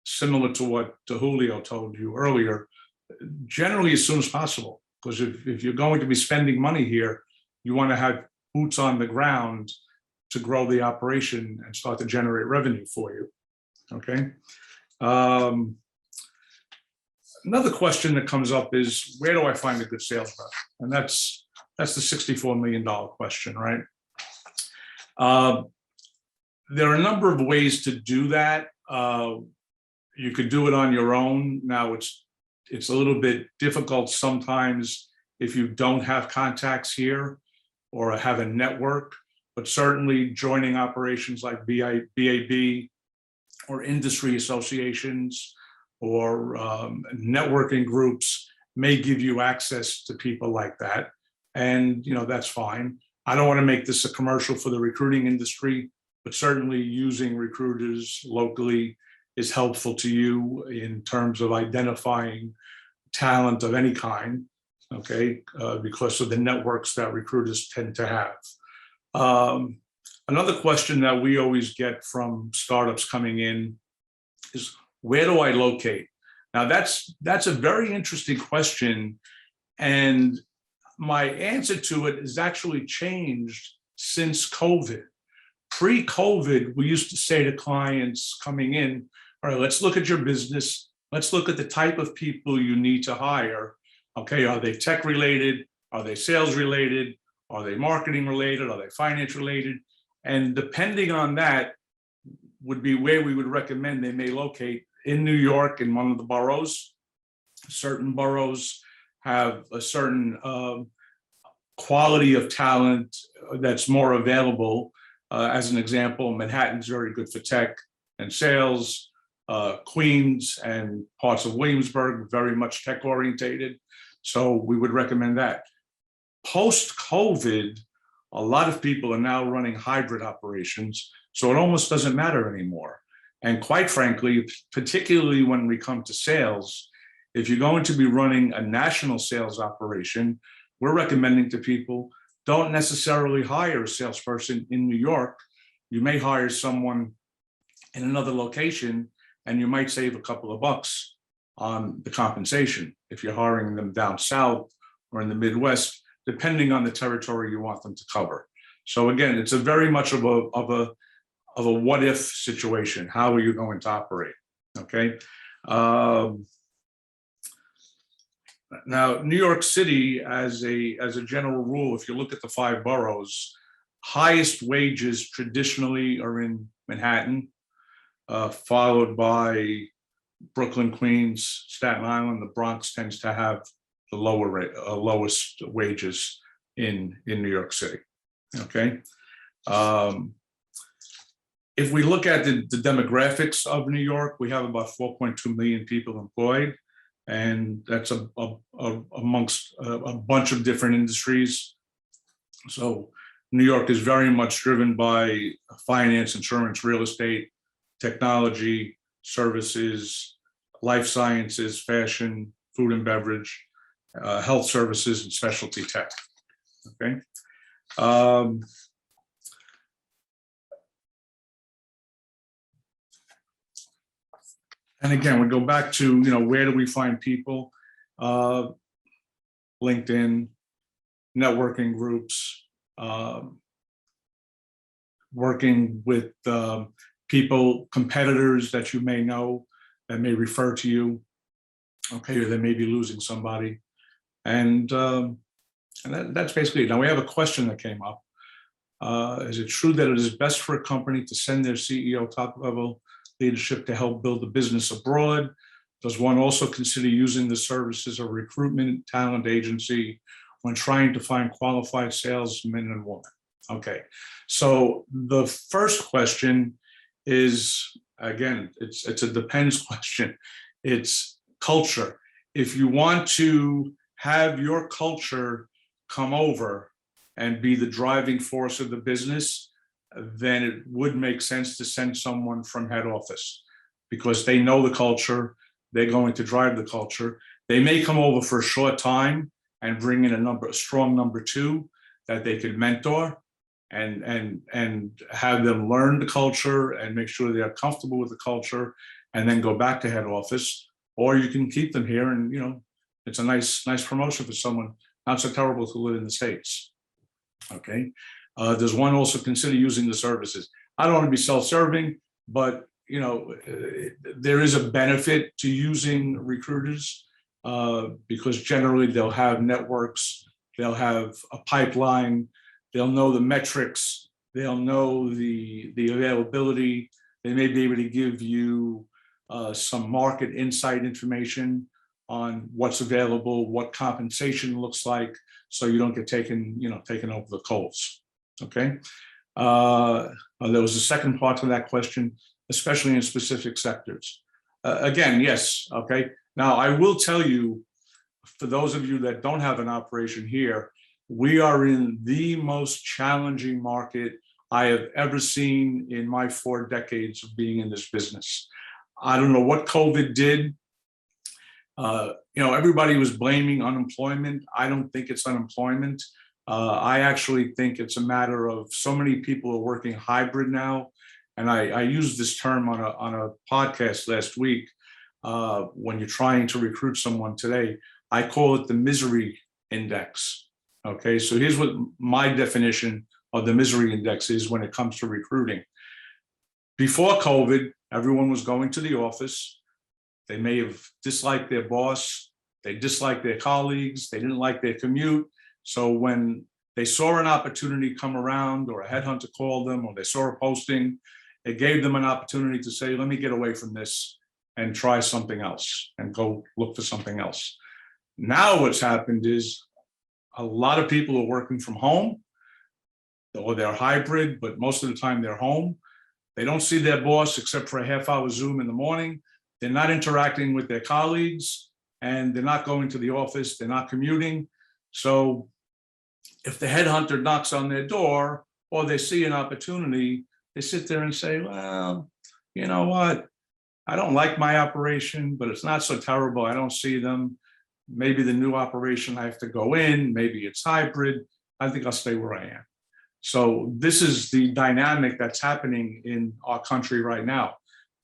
similar to what Julio told you earlier, generally as soon as possible, because if you're going to be spending money here, you want to have boots on the ground to grow the operation and start to generate revenue for you, okay? Another question that comes up is, where do I find a good sales rep? And that's the $64 million question, right? There are a number of ways to do that. You could do it on your own. Now it's a little bit difficult sometimes if you don't have contacts here or have a network, but certainly joining operations like BAB or industry associations or networking groups may give you access to people like that. And that's fine. I don't want to make this a commercial for the recruiting industry, but certainly using recruiters locally is helpful to you in terms of identifying talent of any kind, okay, because of the networks that recruiters tend to have. Another question that we always get from startups coming in is, where do I locate? Now that's a very interesting question, and my answer to it has actually changed since COVID. Pre-COVID, we used to say to clients coming in, all right, let's look at your business. Let's look at the type of people you need to hire. Okay, are they tech related? Are they sales related? Are they marketing related? Are they finance related? And depending on that would be where we would recommend they may locate in New York in one of the boroughs. Certain boroughs have a certain quality of talent that's more available. As an example, Manhattan's very good for tech and sales. Queens and parts of Williamsburg, very much tech orientated. So we would recommend that. Post-COVID, a lot of people are now running hybrid operations, so it almost doesn't matter anymore. And quite frankly, particularly when we come to sales, if you're going to be running a national sales operation, we're recommending to people, don't necessarily hire a salesperson in New York. You may hire someone in another location, and you might save a couple of bucks on the compensation if you're hiring them down south or in the Midwest, depending on the territory you want them to cover. So again, it's a very much of a what if situation. How are you going to operate? Okay. Now, New York City, as a general rule, if you look at the 5 boroughs, highest wages traditionally are in Manhattan, followed by Brooklyn, Queens, Staten Island. The Bronx tends to have the lowest wages in New York City. Okay. If we look at the demographics of New York, we have about 4.2 million people employed, and that's amongst a bunch of different industries. So New York is very much driven by finance, insurance, real estate, technology, services, life sciences, fashion, food and beverage, health services, and specialty tech. Okay. And again, we go back to, where do we find people? LinkedIn, networking groups, working with people, competitors that you may know that may refer to you, okay, or they may be losing somebody. And that's basically it. Now we have a question that came up. Is it true that it is best for a company to send their CEO top-level leadership to help build a business abroad? Does one also consider using the services of recruitment talent agency when trying to find qualified salesmen and women? Okay, so the first question is, again, it's a depends question. It's culture. If you want to have your culture come over and be the driving force of the business, then it would make sense to send someone from head office because they know the culture, they're going to drive the culture. They may come over for a short time and bring in a strong number 2 that they could mentor and have them learn the culture and make sure they're comfortable with the culture and then go back to head office. Or you can keep them here and, it's a nice promotion for someone not so terrible to live in the States. Okay. Does one also consider using the services? I don't want to be self-serving, but there is a benefit to using recruiters because generally they'll have networks, they'll have a pipeline, they'll know the metrics, they'll know the availability. They may be able to give you some market insight information on what's available, what compensation looks like, so you don't get taken over the coals. Okay. There was a second part to that question, especially in specific sectors. Again, yes. Okay. Now, I will tell you, for those of you that don't have an operation here, we are in the most challenging market I have ever seen in my 4 decades of being in this business. I don't know what COVID did. Everybody was blaming unemployment. I don't think it's unemployment. I actually think it's a matter of so many people are working hybrid now. And I used this term on a podcast last week when you're trying to recruit someone today. I call it the misery index. Okay, so here's what my definition of the misery index is when it comes to recruiting. Before COVID, everyone was going to the office. They may have disliked their boss. They disliked their colleagues. They didn't like their commute. So when they saw an opportunity come around, or a headhunter called them, or they saw a posting, it gave them an opportunity to say, let me get away from this and try something else and go look for something else. Now what's happened is a lot of people are working from home, or they're hybrid, but most of the time they're home. They don't see their boss except for a half-hour Zoom in the morning. They're not interacting with their colleagues, and they're not going to the office. They're not commuting. So if the headhunter knocks on their door, or they see an opportunity, they sit there and say, well, you know what? I don't like my operation, but it's not so terrible. I don't see them. Maybe the new operation I have to go in, maybe it's hybrid. I think I'll stay where I am. So this is the dynamic that's happening in our country right now.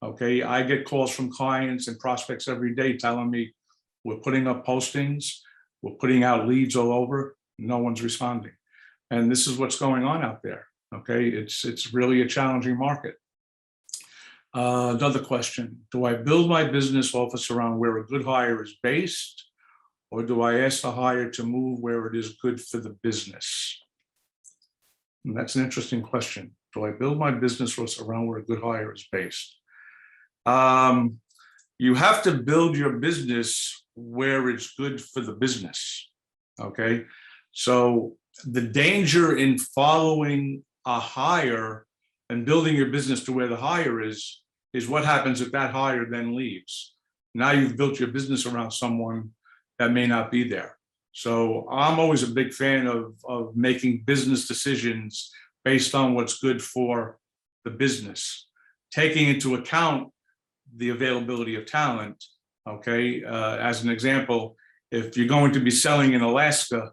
Okay, I get calls from clients and prospects every day telling me we're putting up postings, we're putting out leads all over, no one's responding. And this is what's going on out there. Okay, it's really a challenging market. Another question, do I build my business office around where a good hire is based, or do I ask the hire to move where it is good for the business? And that's an interesting question. Do I build my business office around where a good hire is based? You have to build your business where it's good for the business, okay? So the danger in following a hire and building your business to where the hire is what happens if that hire then leaves. Now you've built your business around someone that may not be there. So I'm always a big fan of making business decisions based on what's good for the business, taking into account the availability of talent. Okay, as an example, if you're going to be selling in Alaska,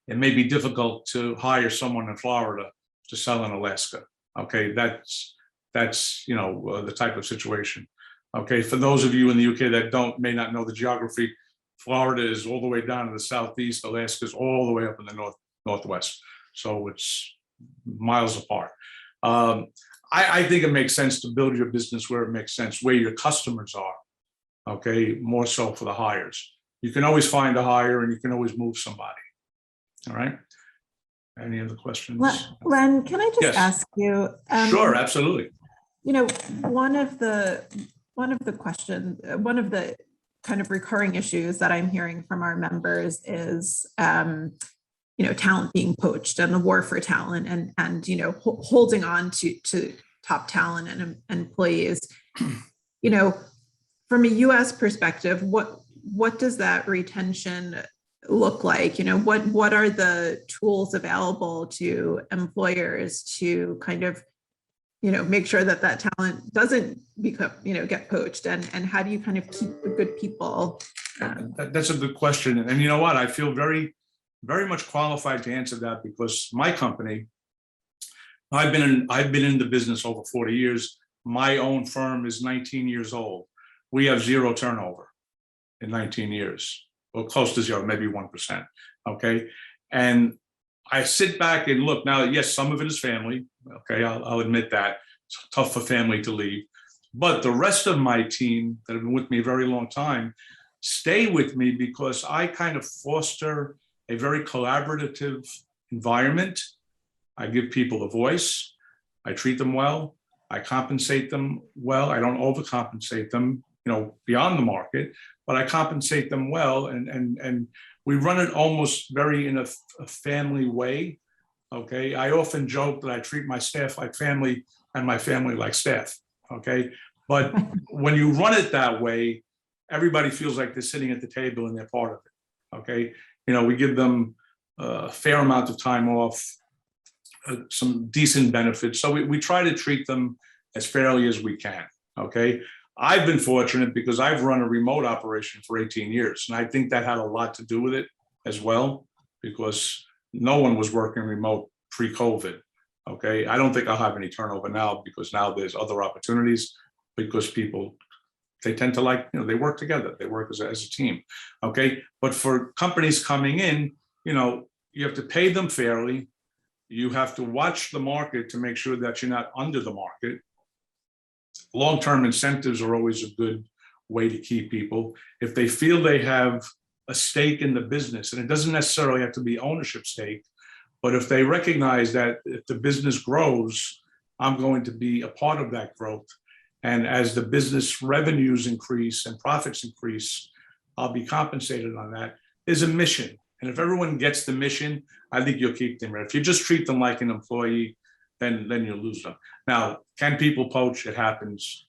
it may be difficult to hire someone in Florida to sell in Alaska. Okay, that's the type of situation. Okay, for those of you in the UK that may not know the geography, Florida is all the way down to the southeast, Alaska is all the way up in the northwest. So it's miles apart. I think it makes sense to build your business where it makes sense, where your customers are, okay, more so for the hires. You can always find a hire and you can always move somebody, all right? Any other questions? Len, can I just Yes. ask you? Sure, absolutely. One of the kind of recurring issues that I'm hearing from our members is, talent being poached and the war for talent and holding on to top talent and employees. From a U.S. perspective, what does that retention look like? What are the tools available to employers to kind of make sure that talent doesn't become, get poached, and how do you kind of keep the good people? That's a good question. And you know what? I feel very, very much qualified to answer that, because my company, I've been in the business over 40 years. My own firm is 19 years old. We have zero turnover in 19 years, or close to zero, maybe 1%. Okay. And I sit back and look now, yes, some of it is family. Okay. I'll admit that it's tough for family to leave, but the rest of my team that have been with me a very long time stay with me because I kind of foster a very collaborative environment. I give people a voice. I treat them well. I compensate them well. I don't overcompensate them, beyond the market, but I compensate them well. And we run it almost very in a family way. Okay. I often joke that I treat my staff like family and my family like staff. Okay. But when you run it that way, everybody feels like they're sitting at the table and they're part of it. Okay. We give them a fair amount of time off, some decent benefits. So we try to treat them as fairly as we can. Okay. I've been fortunate because I've run a remote operation for 18 years. And I think that had a lot to do with it as well, because no one was working remote pre-COVID. Okay. I don't think I'll have any turnover now, because now there's other opportunities, because people, they tend to they work together. They work as a team. Okay. But for companies coming in, you have to pay them fairly. You have to watch the market to make sure that you're not under the market. Long-term incentives are always a good way to keep people. If they feel they have a stake in the business, and it doesn't necessarily have to be ownership stake, but if they recognize that if the business grows, I'm going to be a part of that growth. And as the business revenues increase and profits increase, I'll be compensated on that. There's a mission. And if everyone gets the mission, I think you'll keep them. If you just treat them like an employee, then you'll lose them. Now, can people poach? It happens.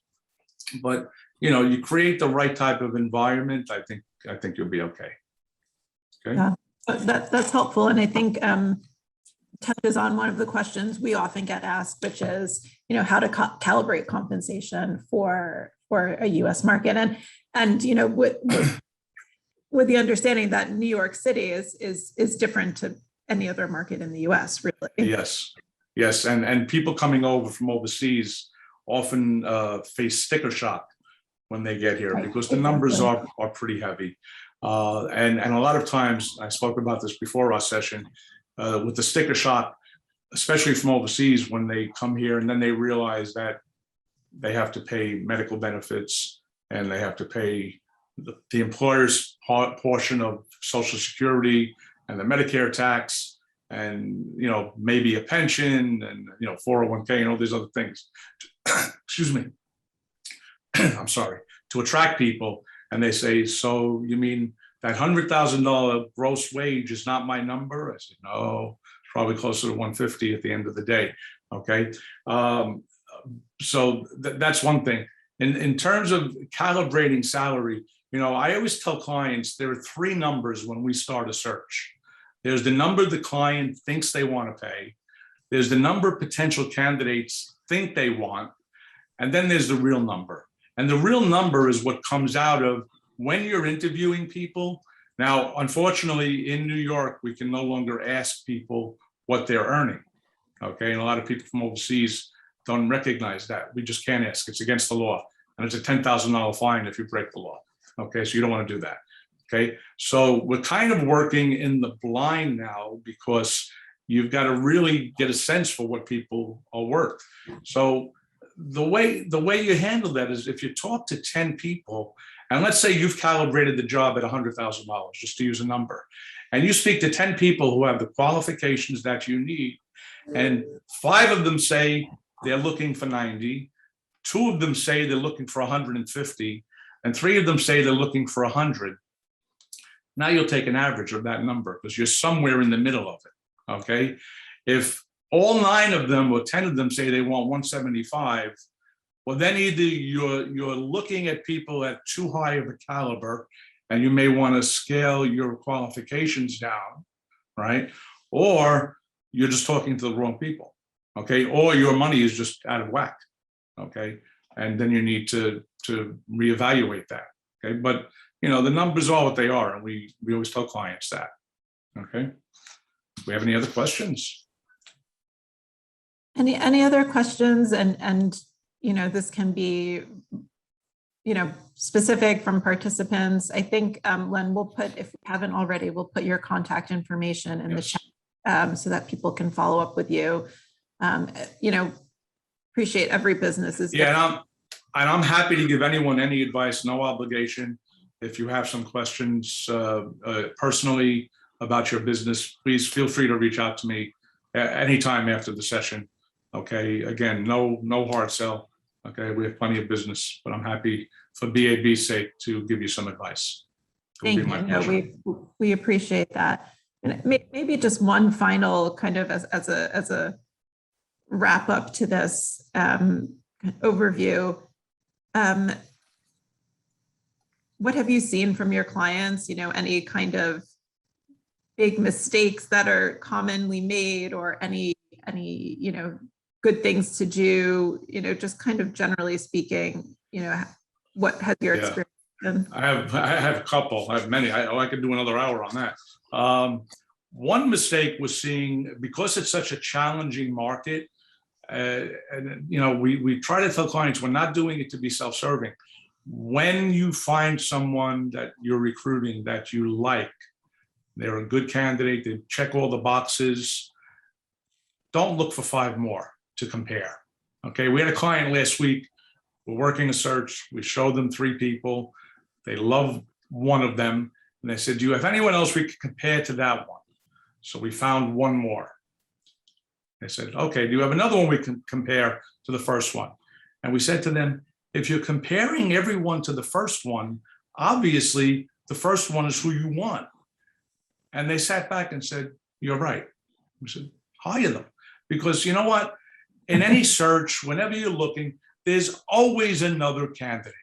But you create the right type of environment, I think you'll be okay. Okay. Yeah, that's helpful. And I think touches on one of the questions we often get asked, which is, how to calibrate compensation for a US market. And with the understanding that New York City is different to any other market in the US, really. Yes. And people coming over from overseas often face sticker shock when they get here, because the numbers are pretty heavy. And a lot of times, I spoke about this before our session, with the sticker shock, especially from overseas, when they come here and then they realize that they have to pay medical benefits and they have to pay the employer's portion of Social Security and the Medicare tax, and maybe a pension and 401k and all these other things. Excuse me. I'm sorry. To attract people, and they say, "So you mean that $100,000 gross wage is not my number?" I said, "No, it's probably closer to 150 at the end of the day." Okay, so that's one thing. In terms of calibrating salary, I always tell clients there are three numbers when we start a search. There's the number the client thinks they want to pay. There's the number potential candidates think they want. And then there's the real number. And the real number is what comes out of when you're interviewing people. Now, unfortunately, in New York, we can no longer ask people what they're earning. Okay, and a lot of people from overseas don't recognize that. We just can't ask. It's against the law. And it's a $10,000 fine if you break the law. Okay, so you don't want to do that. Okay, so we're kind of working in the blind now, because you've got to really get a sense for what people are worth. So the way you handle that is, if you talk to 10 people, and let's say you've calibrated the job at $100,000, just to use a number, and you speak to 10 people who have the qualifications that you need, and 5 of them say they're looking for 90, 2 of them say they're looking for 150, and 3 of them say they're looking for 100. Now you'll take an average of that number, because you're somewhere in the middle of it. Okay, if all 9 of them or 10 of them say they want 175, well, then either you're looking at people at too high of a caliber, and you may want to scale your qualifications down, right? Or you're just talking to the wrong people, okay? Or your money is just out of whack, okay? And then you need to reevaluate that, okay? But the numbers are what they are, and we always tell clients that, okay? Do we have any other questions? Any other questions? And this can be specific from participants. I think Len, we'll put, if we haven't already, we'll put your contact information in the chat, so that people can follow up with you. Appreciate every business is different. And I'm happy to give anyone any advice, no obligation. If you have some questions personally about your business, please feel free to reach out to me anytime after the session. Okay, again, no hard sell. Okay, we have plenty of business, but I'm happy for BAB's sake to give you some advice. Thank you. No, we appreciate that. And maybe just one final kind of as a wrap up to this overview. What have you seen from your clients? Any kind of big mistakes that are commonly made, or any good things to do, just kind of generally speaking, what has your experience been? I have a couple. I have many. I could do another hour on that. One mistake was seeing, because it's such a challenging market, and we try to tell clients we're not doing it to be self-serving. When you find someone that you're recruiting that you like, they're a good candidate, they check all the boxes, don't look for 5 more to compare. Okay, we had a client last week we're working a search. We showed them 3 people. They love one of them. And they said, do you have anyone else we could compare to that one? So we found one more. They said, okay, do you have another one we can compare to the first one? And we said to them, if you're comparing everyone to the first one, obviously the first one is who you want. And they sat back and said, you're right. We said, hire them. Because you know what? In any search, whenever you're looking, there's always another candidate.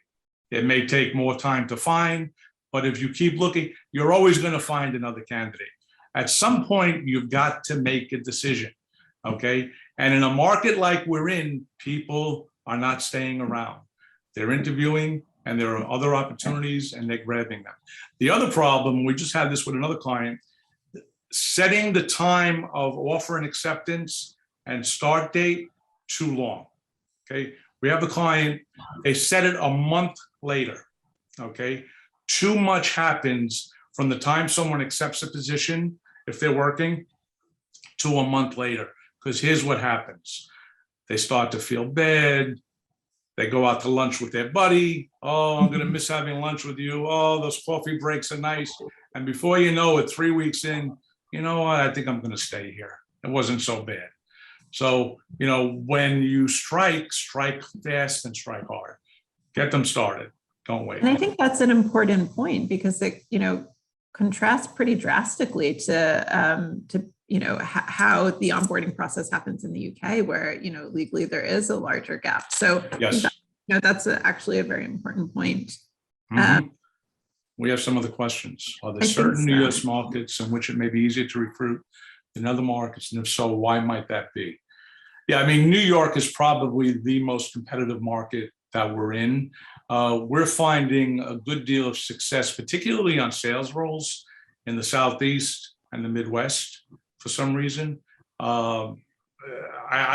It may take more time to find, but if you keep looking, you're always going to find another candidate. At some point, you've got to make a decision, okay? And in a market like we're in, people are not staying around. They're interviewing, and there are other opportunities, and they're grabbing them. The other problem, we just had this with another client, setting the time of offer and acceptance and start date too long, okay? We have a client, they set it a month later, okay? Too much happens from the time someone accepts a position, if they're working, to a month later. Because here's what happens. They start to feel bad. They go out to lunch with their buddy. Oh, I'm going to miss having lunch with you. Oh, those coffee breaks are nice. And before you know it, 3 weeks in, you know what? I think I'm going to stay here. It wasn't so bad. So, you know, when you strike fast and strike hard. Get them started. Don't wait. And I think that's an important point because it, you know, contrasts pretty drastically to you know, how the onboarding process happens in the UK, where, you know, legally there is a larger gap. So Yes. You know, that's actually a very important point. Mhm. We have some other questions. Are there I think certain so. US markets in which it may be easier to recruit than other markets? And if so, why might that be? Yeah, I mean, New York is probably the most competitive market that we're in. We're finding a good deal of success, particularly on sales roles in the Southeast and the Midwest for some reason. I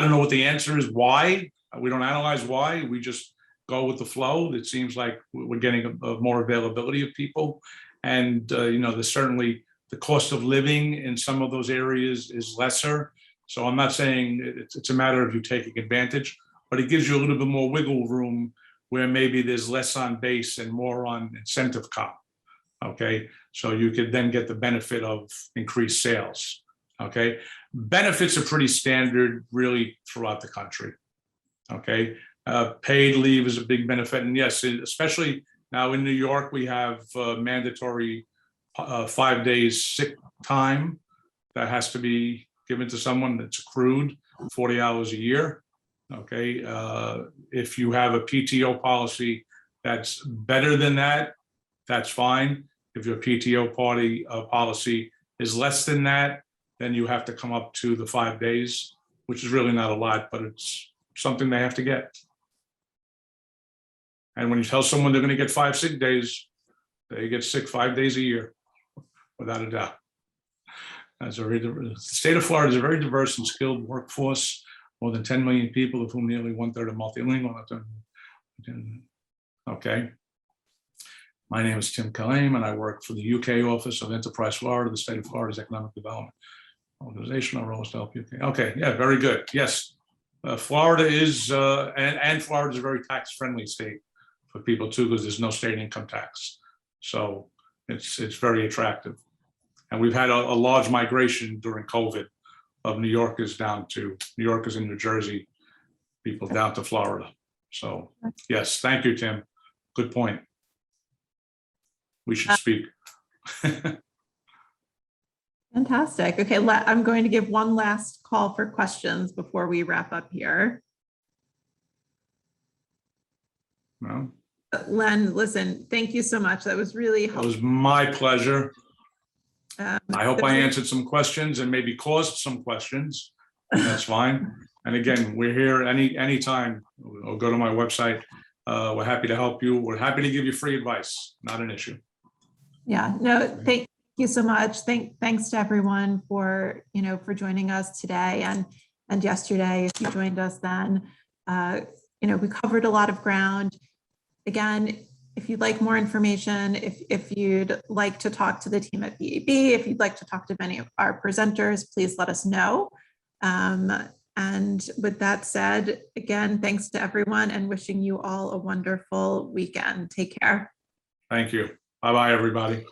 don't know what the answer is, why. We don't analyze why. We just go with the flow. It seems like we're getting a more availability of people. And, you know, there's certainly the cost of living in some of those areas is lesser. So I'm not saying it's a matter of you taking advantage, but it gives you a little bit more wiggle room where maybe there's less on base and more on incentive comp. Okay, so you could then get the benefit of increased sales. Okay, benefits are pretty standard really throughout the country. Okay, paid leave is a big benefit, and yes, especially now in New York, we have mandatory 5 days sick time that has to be given to someone that's accrued 40 hours a year. Okay, if you have a PTO policy that's better than that, that's fine. If your PTO policy is less than that, then you have to come up to the 5 days, which is really not a lot, but it's something they have to get. And when you tell someone they're going to get 5 sick days, they get sick 5 days a year, without a doubt. The state of Florida is a very diverse and skilled workforce. More than 10 million people, of whom nearly 1/3 are multilingual. Okay. My name is Tim Kalame, and I work for the UK office of Enterprise Florida, the state of Florida's economic development organizational role is to help UK. Okay, yeah, very good. Yes, Florida is, and Florida is a very tax-friendly state for people too, because there's no state income tax. So it's very attractive. And we've had a large migration during COVID of New Yorkers in New Jersey, people down to Florida. So yes, thank you, Tim. Good point. We should speak. Fantastic. Okay, I'm going to give one last call for questions before we wrap up here. No, Len, listen, thank you so much. That was really it helpful. was my pleasure. I hope I answered some questions and maybe caused some questions. That's fine. And again, we're here anytime. Or go to my website. We're happy to help you. We're happy to give you free advice. Not an issue. Yeah, no, thank you so much. Thanks to everyone for joining us today and yesterday. If you joined us then, we covered a lot of ground. Again, if you'd like more information, if you'd like to talk to the team at BAB, if you'd like to talk to many of our presenters, please let us know. And with that said, again, thanks to everyone and wishing you all a wonderful weekend. Take care. Thank you. Bye-bye, everybody.